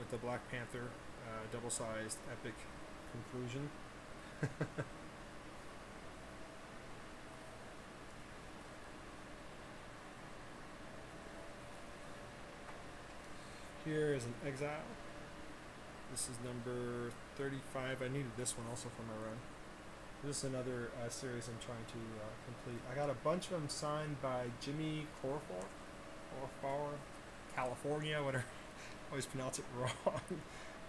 Speaker 1: with the Black Panther double-sized epic conclusion. Here is an Exile. This is number 35. I needed this one also for my run. This is another series I'm trying to complete. I got a bunch of them signed by Jimmy Corfor, California, whatever. I always pronounce it wrong.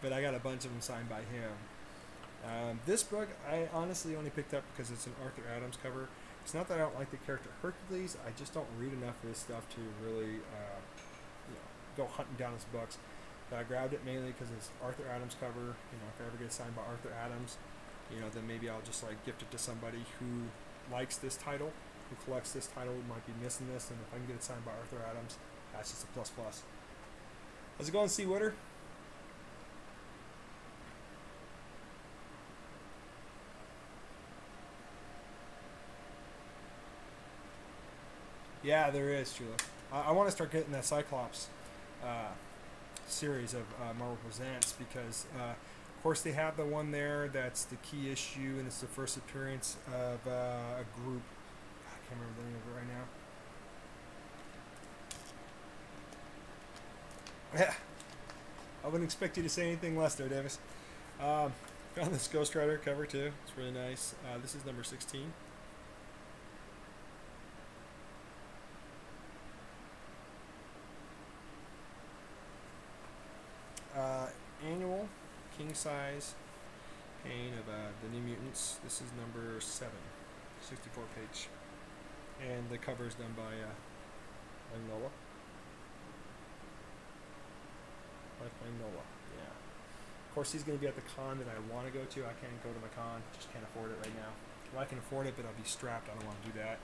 Speaker 1: But I got a bunch of them signed by him. This book I honestly only picked up because it's an Arthur Adams cover. It's not that I don't like the character Hercules. I just don't read enough of his stuff to really go hunting down his books. But I grabbed it mainly because it's Arthur Adams cover. If I ever get signed by Arthur Adams, then maybe I'll just gift it to somebody who likes this title, who collects this title, who might be missing this, and if I can get it signed by Arthur Adams, that's just a plus plus. How's it going, C. Witter? Yeah, there is, Chula. I want to start getting that Cyclops series of Marvel Presents because, of course, they have the one there that's the key issue, and it's the first appearance of a group. I can't remember the name of it right now. Yeah, I wouldn't expect you to say anything less there, Davis. Found this Ghost Rider cover too. It's really nice. This is number 16. Annual king size pain of the New Mutants. This is number 7, 64 page, and the cover is done by Noah. Noah, yeah. Of course, he's going to be at the con that I want to go to. I can't go to my con; just can't afford it right now. Well, I can afford it, but I'll be strapped. I don't want to do that.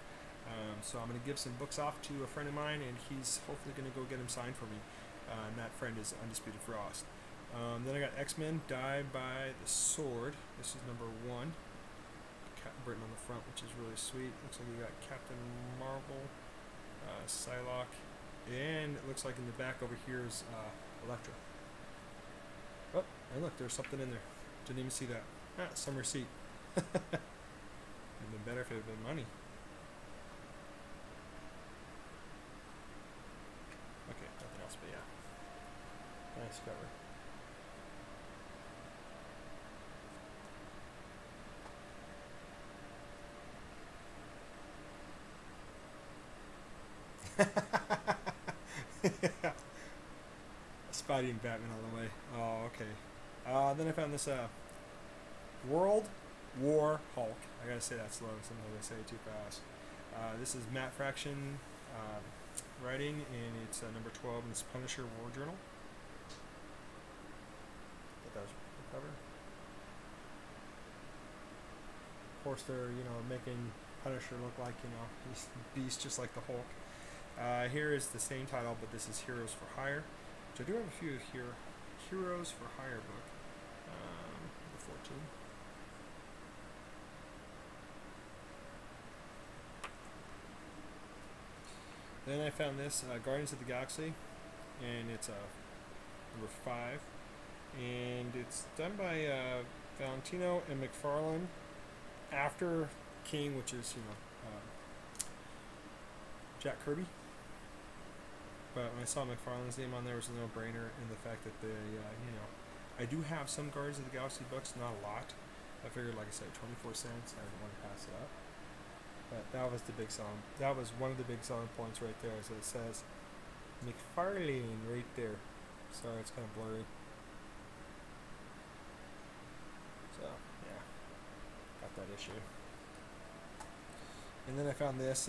Speaker 1: So I'm going to give some books off to a friend of mine, and he's hopefully going to go get them signed for me. And that friend is Undisputed Frost. Then I got X-Men Die by the Sword. This is number 1. Captain Britain on the front, which is really sweet. Looks like we got Captain Marvel, Psylocke, and it looks like in the back over here is Elektra. Oh, and look, there's something in there. Didn't even see that. Some receipt. Would have been better if it had been money. Okay, nothing else, but yeah. Nice cover. Yeah. Spidey and Batman all the way. Oh, okay. Then I found this World War Hulk. I gotta say that slow. Sometimes I say it too fast. This is Matt Fraction writing, and it's number 12 in this Punisher War Journal. That was the cover. Of course, they're making Punisher look like he's beast just like the Hulk. Here is the same title, but this is Heroes for Hire, which I do have a few here. Heroes for Hire book, number 14. Then I found this Guardians of the Galaxy, and it's number 5, and it's done by Valentino and McFarlane after King, which is Jack Kirby. But when I saw McFarlane's name on there, it was a no-brainer, and the fact that they, I do have some Guardians of the Galaxy books, not a lot. I figured, like I said, 24 cents, I didn't want to pass it up. But that was the big selling. That was one of the big selling points right there, is that it says McFarlane right there. Sorry, it's kind of blurry. So, yeah, got that issue. And then I found this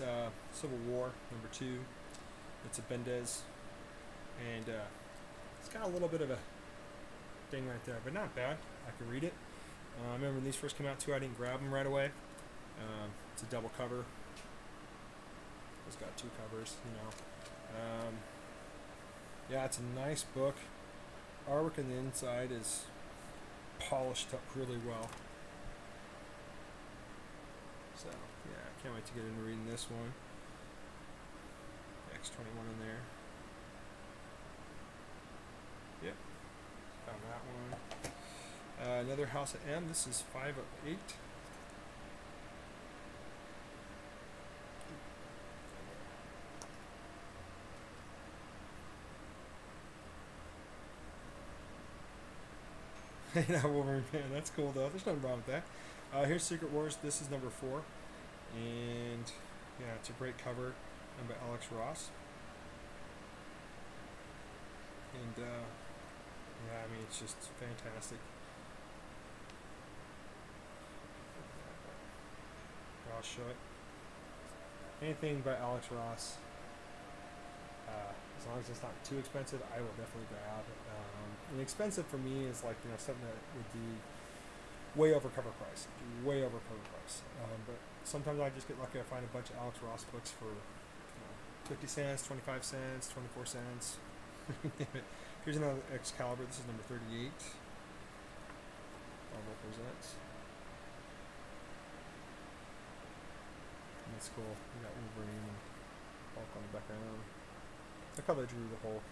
Speaker 1: Civil War, number 2. It's a Bendis, and It's got a little bit of a thing right there, but not bad. I can read it. I remember when these first came out too, I didn't grab them right away. It's a double cover. It's got 2 covers, you know. Yeah, it's a nice book. Artwork on the inside is polished up really well. So, yeah, I can't wait to get into reading this one. X-21 in there. Yep, found that one. Another House of M. This is 5 of 8. Yeah, Wolverine fan. That's cool though. There's nothing wrong with that. Here's Secret Wars. This is number 4, and yeah, it's a great cover, done by Alex Ross. And yeah, I mean, it's just fantastic. I'll show it. Anything by Alex Ross, as long as it's not too expensive, I will definitely grab. And expensive for me is like, you know, something that would be way over cover price, way over cover price. But sometimes I just get lucky. I find a bunch of Alex Ross books for 50 cents, 25 cents, 24 cents. Here's another Excalibur. This is number 38. Marvel Presents. That's cool. We got Wolverine and Hulk on the background. Look how they drew the Hulk.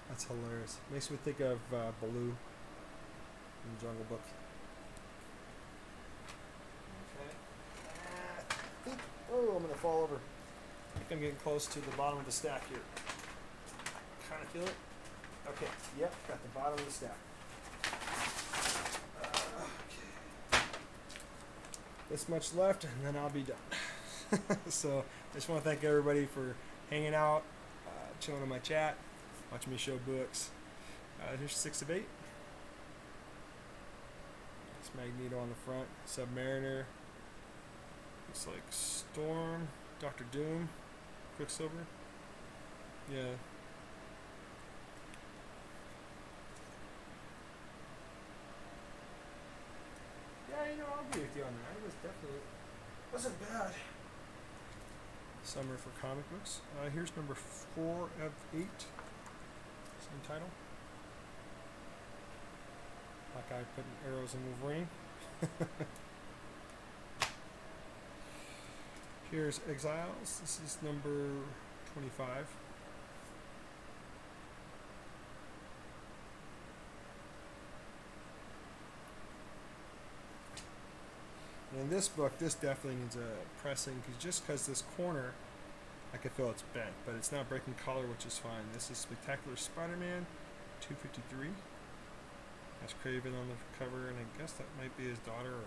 Speaker 1: That's hilarious. Makes me think of Baloo in the Jungle Book. Okay. Oh, I'm gonna fall over. I think I'm getting close to the bottom of the stack here. Kind of feel it. Okay. Yep. Got the bottom of the stack. This much left, and then I'll be done. So I just want to thank everybody for hanging out, chilling in my chat, watching me show books. Here's 6 of 8. It's Magneto on the front. Submariner. Looks like Storm, Doctor Doom, Quicksilver. Yeah. Yeah, you know, I'll agree with you on that. It was definitely wasn't bad. Summer for comic books. Here's number 4 of 8. Same title. Like I putting arrows in Wolverine. Here's Exiles. This is number 25. And in this book, this definitely needs a pressing, because this corner, I can feel it's bent, but it's not breaking color, which is fine. This is Spectacular Spider-Man, 253. That's Craven on the cover, and I guess that might be his daughter, or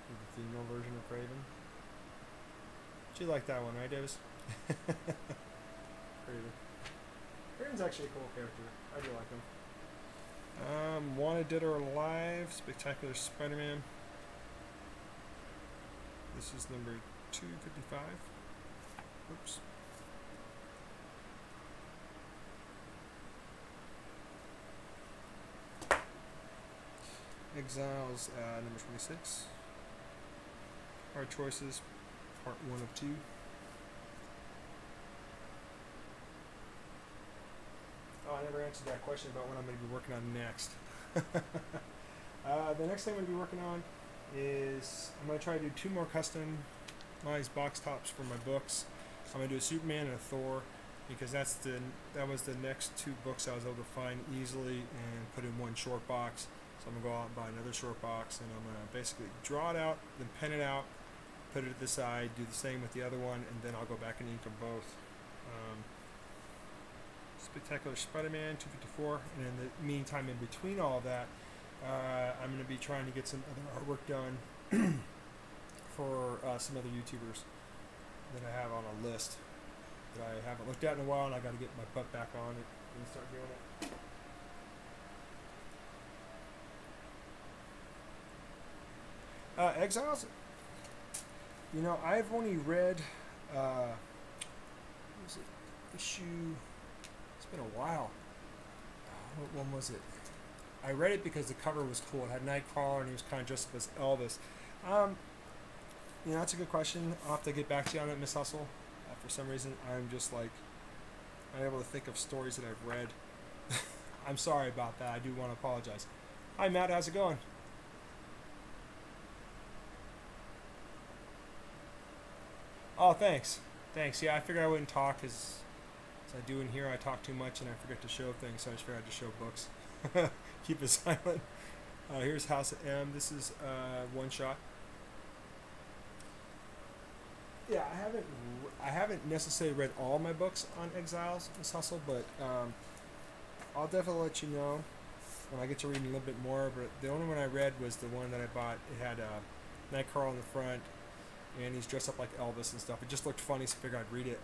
Speaker 1: the female version of Craven. You like that one, right, Davis? Craven. Craven's actually a cool character. I do like him. Wanted, Dead or Alive, Spectacular Spider-Man. This is number 255. Oops. Exiles, number 26. Hard Choices, part 1 of 2. Oh, I never answered that question about what I'm going to be working on next. The next thing I'm going to be working on is I'm going to try to do 2 more customized box tops for my books. I'm going to do a Superman and a Thor, because that was the next 2 books I was able to find easily and put in one short box. So I'm going to go out and buy another short box, and I'm going to basically draw it out, then pen it out, put it at the side, do the same with the other one, and then I'll go back and ink them both. Spectacular Spider-Man, 254, and in the meantime, in between all of that, I'm going to be trying to get some other artwork done for some other YouTubers that I have on a list that I haven't looked at in a while, and I got to get my butt back on it and start doing it. Exiles, you know, I've only read what was it, issue, it's been a while. What one was it? I read it because the cover was cool. It had Nightcrawler and he was kind of dressed up as Elvis. Um, that's a good question. I'll have to get back to you on it, Miss Hustle. For some reason, I'm just like unable to think of stories that I've read. I'm sorry about that. I do want to apologize. Hi, Matt. How's it going? Oh, thanks. Thanks. Yeah, I figured I wouldn't talk because as I do in here, I talk too much and I forget to show things, so I just figured I'd just show books. Keep it silent. Here's House of M. This is one shot. Yeah, I haven't necessarily read all my books on Exiles, Miss Hustle, but I'll definitely let you know when I get to reading a little bit more. But the only one I read was the one that I bought. It had Nightcrawler on the front, and he's dressed up like Elvis and stuff. It just looked funny, so I figured I'd read it.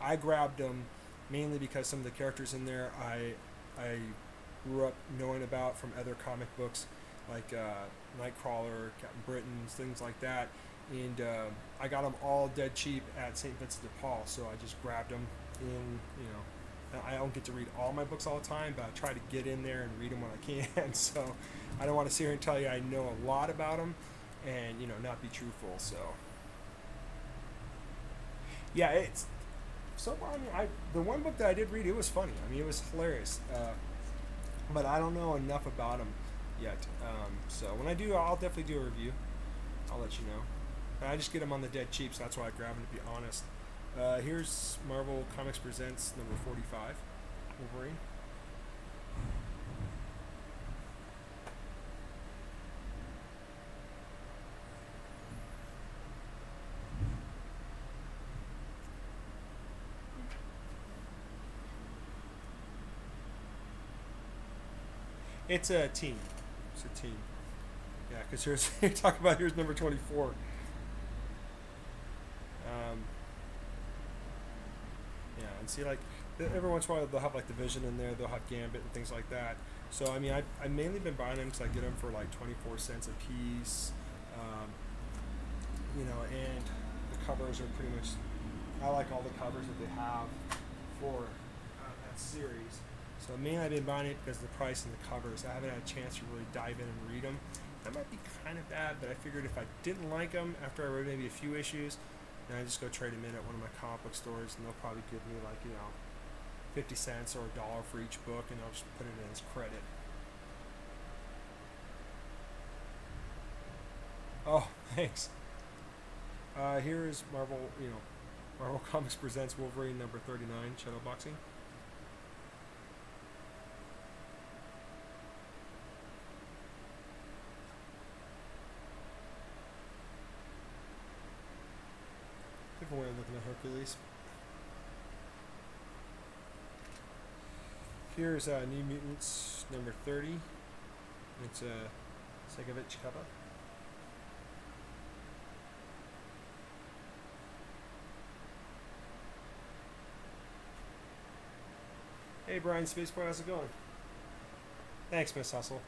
Speaker 1: I grabbed them mainly because some of the characters in there I grew up knowing about from other comic books, like Nightcrawler, Captain Britain, things like that. And I got them all dead cheap at St. Vincent de Paul, so I just grabbed them. And I don't get to read all my books all the time, but I try to get in there and read them when I can. So I don't want to sit here and tell you I know a lot about them, and not be truthful. So yeah, it's so far. The one book that I did read, it was funny. It was hilarious. But I don't know enough about them yet. So when I do, I'll definitely do a review. I'll let you know. I just get them on the dead cheap, so that's why I grab them, to be honest. Here's Marvel Comics Presents number 45, Wolverine. It's a team. It's a team. Yeah, because here's number 24. Yeah, and see, like, every once in a while they'll have like the Vision in there, they'll have Gambit and things like that. So I've mainly been buying them because I get them for like 24 cents a piece. And the covers are pretty much. I like all the covers that they have for that series. So mainly I've been buying it because of the price and the covers. I haven't had a chance to really dive in and read them. That might be kind of bad, but I figured if I didn't like them after I read maybe a few issues, then I just go trade them in at one of my comic book stores, and they'll probably give me 50 cents or $1 for each book, and I'll just put it in as credit. Oh, thanks. Here is Marvel Comics Presents Wolverine number 39, Shadowboxing. Different way of looking at Hercules. Here's New Mutants number 30. It's a Segovich cover. Hey Brian Spaceboy, how's it going? Thanks, Miss Hustle.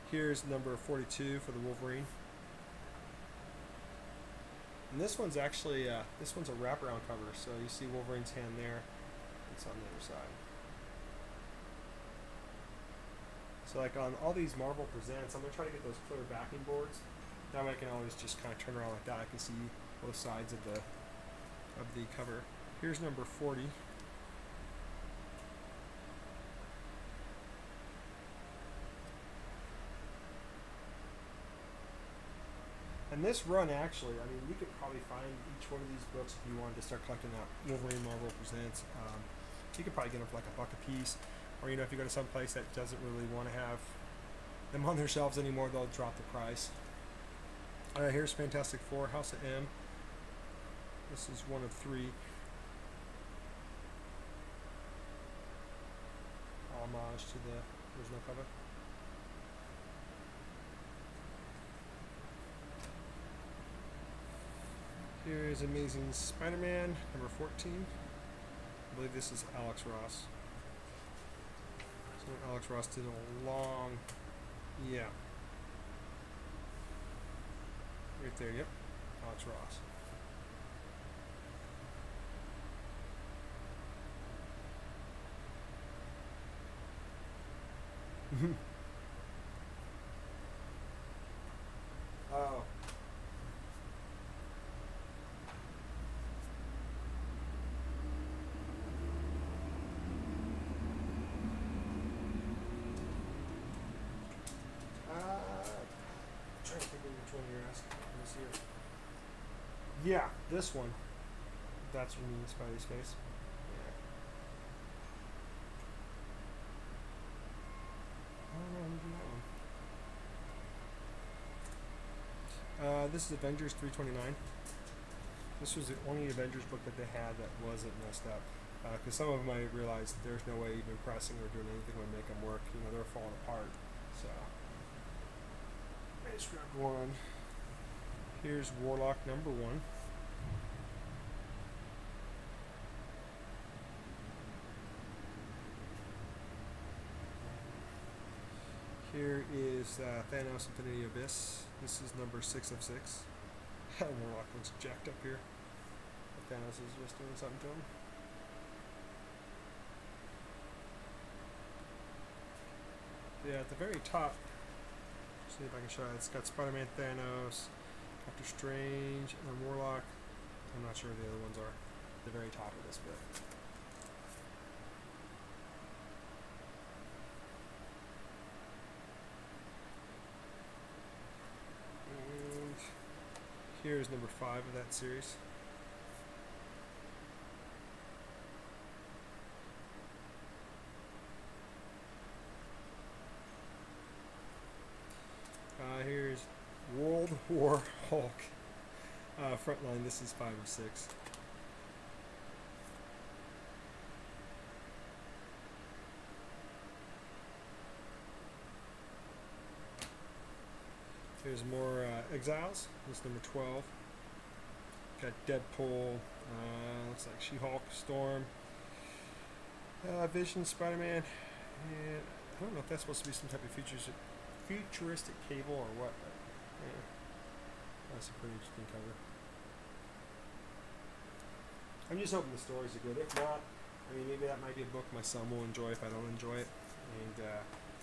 Speaker 1: Here's number 42 for the Wolverine. And this one's actually, this one's a wraparound cover, so you see Wolverine's hand there. It's on the other side. So like on all these Marvel Presents, I'm going to try to get those clear backing boards. That way I can always just kind of turn around like that. I can see both sides of the cover. Here's number 40. And this run, actually, you could probably find each one of these books if you wanted to start collecting that Wolverine Marvel Presents. You could probably get them for like $1 a piece. Or, if you go to some place that doesn't really want to have them on their shelves anymore, they'll drop the price. Here's Fantastic Four, House of M. This is one of 3. Homage to the original cover. Here is Amazing Spider-Man, number 14. I believe this is Alex Ross. So Alex Ross did a long, yeah. Right there, yep. Alex Ross. Oh. I'm trying to think of which one you're asking. This here. Yeah, this one. That's what means Spidey's face. Yeah. I don't know who did that one. This is Avengers 329. This was the only Avengers book that they had that wasn't messed up. Because some of them I realized there's no way even pressing or doing anything would make them work. You know, they're falling apart. So I just grabbed one. Here's Warlock number 1. Here is Thanos Infinity Abyss. This is number 6 of 6. Warlock looks jacked up here. Thanos is just doing something to him. Yeah, at the very top, see if I can show it. It's got Spider-Man, Thanos, Doctor Strange, and then Warlock. I'm not sure who the other ones are. At the very top of this bit. And here's number 5 of that series. Here's World War Hulk. Frontline, this is 5 of 6. Here's more Exiles. This is number 12. Got Deadpool, looks like She-Hulk, Storm, Vision, Spider-Man, and I don't know if that's supposed to be some type of futuristic Cable or what, but yeah, that's a pretty interesting cover. I'm just hoping the stories are good. If not, I mean, maybe that might be a book my son will enjoy if I don't enjoy it, and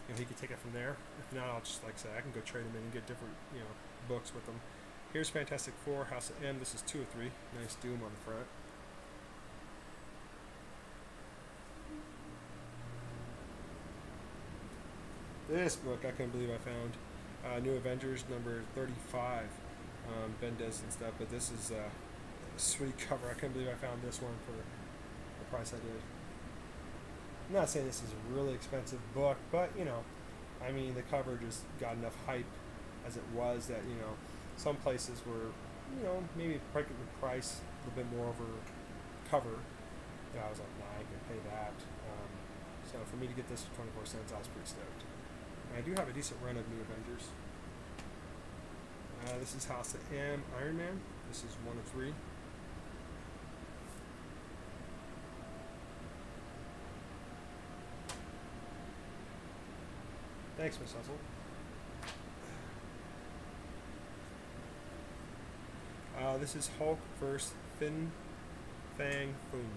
Speaker 1: you know, he could take it from there. If not, I'll just, like I say, I can go trade them in and get different, you know, books with them. Here's Fantastic Four, House of M. This is 2 of 3. Nice Doom on the front. This book I couldn't believe I found. New Avengers number 35. Bendis and stuff, but this is a sweet cover. I couldn't believe I found this one for the price I did. I'm not saying this is a really expensive book, but you know, I mean, the cover just got enough hype as it was that, you know, some places were, you know, maybe breaking the price a little bit more over cover. Yeah, I was like, nah, I can pay that. So for me to get this for 24 cents, I was pretty stoked. And I do have a decent run of New Avengers. This is House of M, Iron Man. This is 1 of 3. Thanks, Miss Hustle. This is Hulk vs. Fin Fang Foom.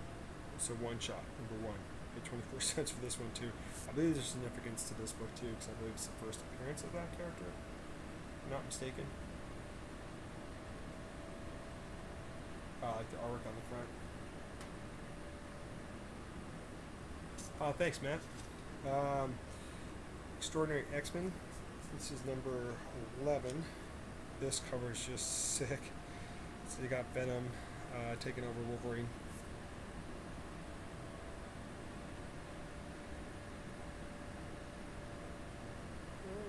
Speaker 1: It's a one-shot, number 1. Paid 24 cents for this one too. I believe there's significance to this book too, because I believe it's the first appearance of that character. If I'm not mistaken. I like the artwork on the front. Thanks, Matt. Extraordinary X-Men. This is number 11. This cover is just sick. So you got Venom taking over Wolverine.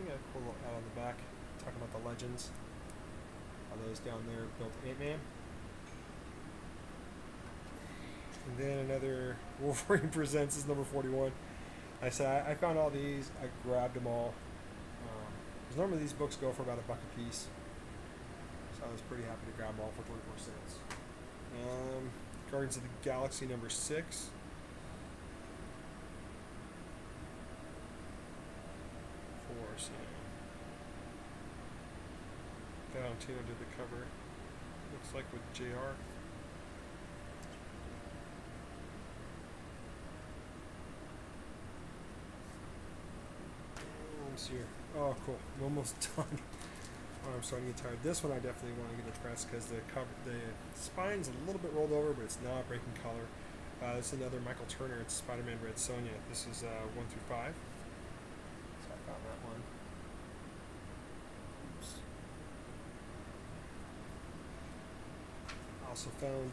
Speaker 1: You got a cool little ad on the back talking about the legends. How those down there built Ant-Man. And then another Wolverine Presents is number 41. I said I found all these. I grabbed them all. Because normally these books go for about $1 a piece. So I was pretty happy to grab them all for 24 cents. Guardians of the Galaxy number 6. Valentino did the cover. Looks like with JR. here. Oh, cool. I'm almost done. Oh, I'm starting to get tired. This one I definitely want to get a press because the spine's a little bit rolled over, but it's not breaking color. This is another Michael Turner. It's Spider-Man Red Sonja. This is 1 through 5. So I found that one. Oops. Also found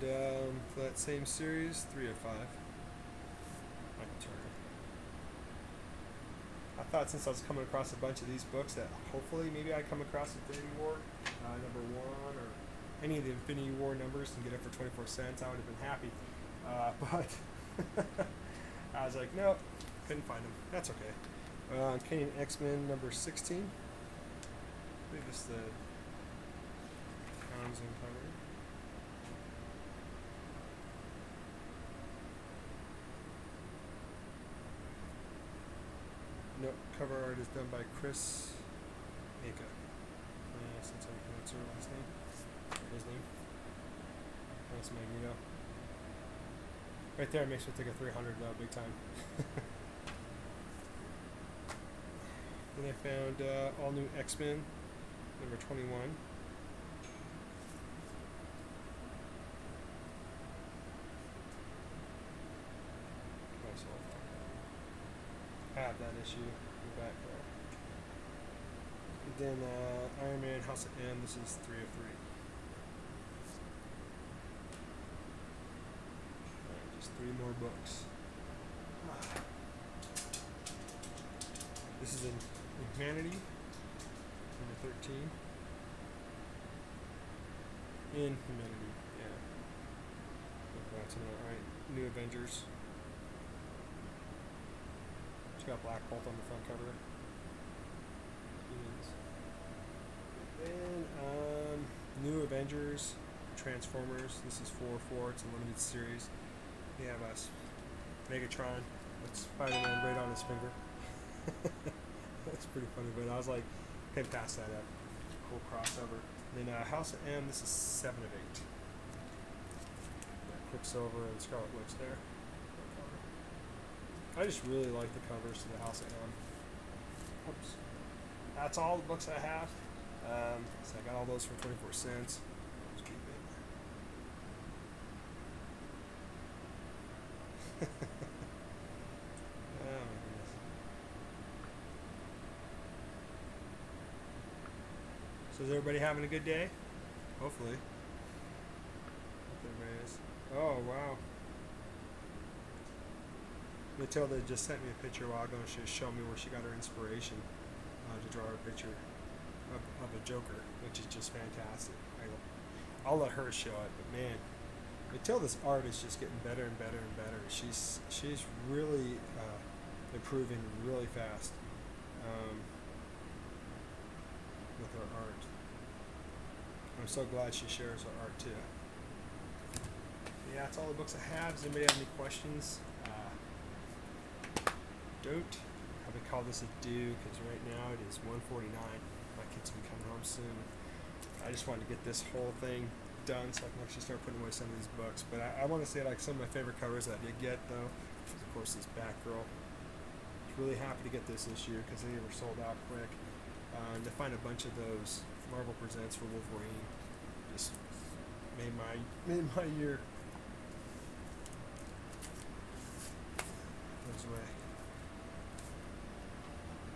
Speaker 1: for that same series 3 of 5. Michael Turner. I thought since I was coming across a bunch of these books that hopefully maybe I'd come across Infinity War number 1 or any of the Infinity War numbers and get it for 24 cents. I would have been happy. But I was like, nope, couldn't find them. That's okay. Canadian X-Men number 16. I believe this is the Townsend cover. Nope, cover art is done by Chris Aka. Since I pronounce her last name. His name. That's Magneto. Right there makes me think of 300 big time. Then I found all new X-Men, number 21. I have that issue in the back there. And then Iron Man House of M, this is 3 of 3. Just 3 more books. This is in Humanity, number 13. In Humanity, yeah. If that's not right. New Avengers. It's got Black Bolt on the front cover. And New Avengers, Transformers. This is 4/4. It's a limited series. We have us Megatron with Spider-Man right on his finger. That's pretty funny, but I was like, couldn't pass that up. Cool crossover. And then House of M. This is 7 of 8. Quicksilver and Scarlet Witch there. I just really like the covers to the House of M. Oops. That's all the books I have. So I got all those for 24 cents. Just keep it. Oh my goodness. So is everybody having a good day? Hopefully. Hope everybody is. Oh wow. Matilda just sent me a picture a while ago and she was showing me where she got her inspiration to draw her picture of a Joker, which is just fantastic. I'll let her show it, but man, Matilda's art is just getting better and better and better. She's really improving really fast with her art. I'm so glad she shares her art too. Yeah, that's all the books I have. Does anybody have any questions? Don't have to call this a do because right now it is 1:49. My kids will be coming home soon. I just wanted to get this whole thing done so I can actually start putting away some of these books. But I want to say like some of my favorite covers I did get though, is of course this Batgirl. I was really happy to get this year because they were sold out quick. And to find a bunch of those Marvel Presents for Wolverine just made my year. Goes away.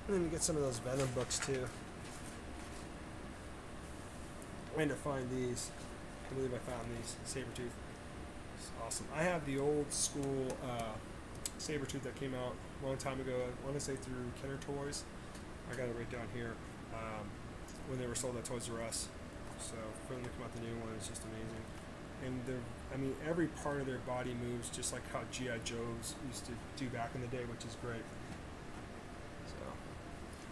Speaker 1: And then we get some of those Venom books too. And to find these, I can't believe I found these. Sabretooth. It's awesome. I have the old school Sabretooth that came out a long time ago. I want to say through Kenner Toys. I got it right down here when they were sold at Toys R Us. So for them to come out the new one is just amazing. And I mean, every part of their body moves just like how G.I. Joes used to do back in the day, which is great. So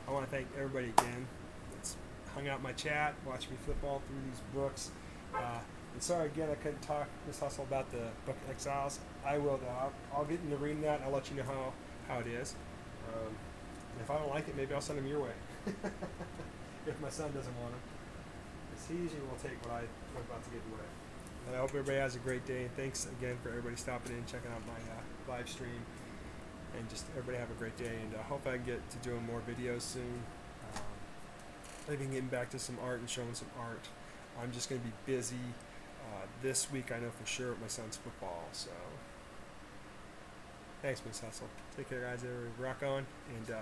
Speaker 1: I want to thank everybody again that's hung out in my chat, watched me flip all through these books. And sorry again I couldn't talk Miss Hustle about the book Exiles. I will though. I'll get into reading that and I'll let you know how it is. And if I don't like it, maybe I'll send them your way. If my son doesn't want them. Because he usually will take what I'm about to give away. And I hope everybody has a great day. And thanks again for everybody stopping in and checking out my live stream. and just everybody have a great day. And I hope I get to doing more videos soon. Maybe getting back to some art and showing some art. I'm just going to be busy this week, I know for sure, with my son's football. So thanks, Miss Hustle. Take care, guys. Rock on. And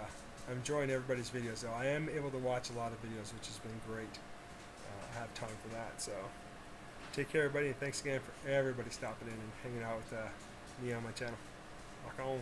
Speaker 1: I'm enjoying everybody's videos, though. I am able to watch a lot of videos, which has been great. I have time for that. So take care, everybody. And thanks again for everybody stopping in and hanging out with me on my channel. Rock on.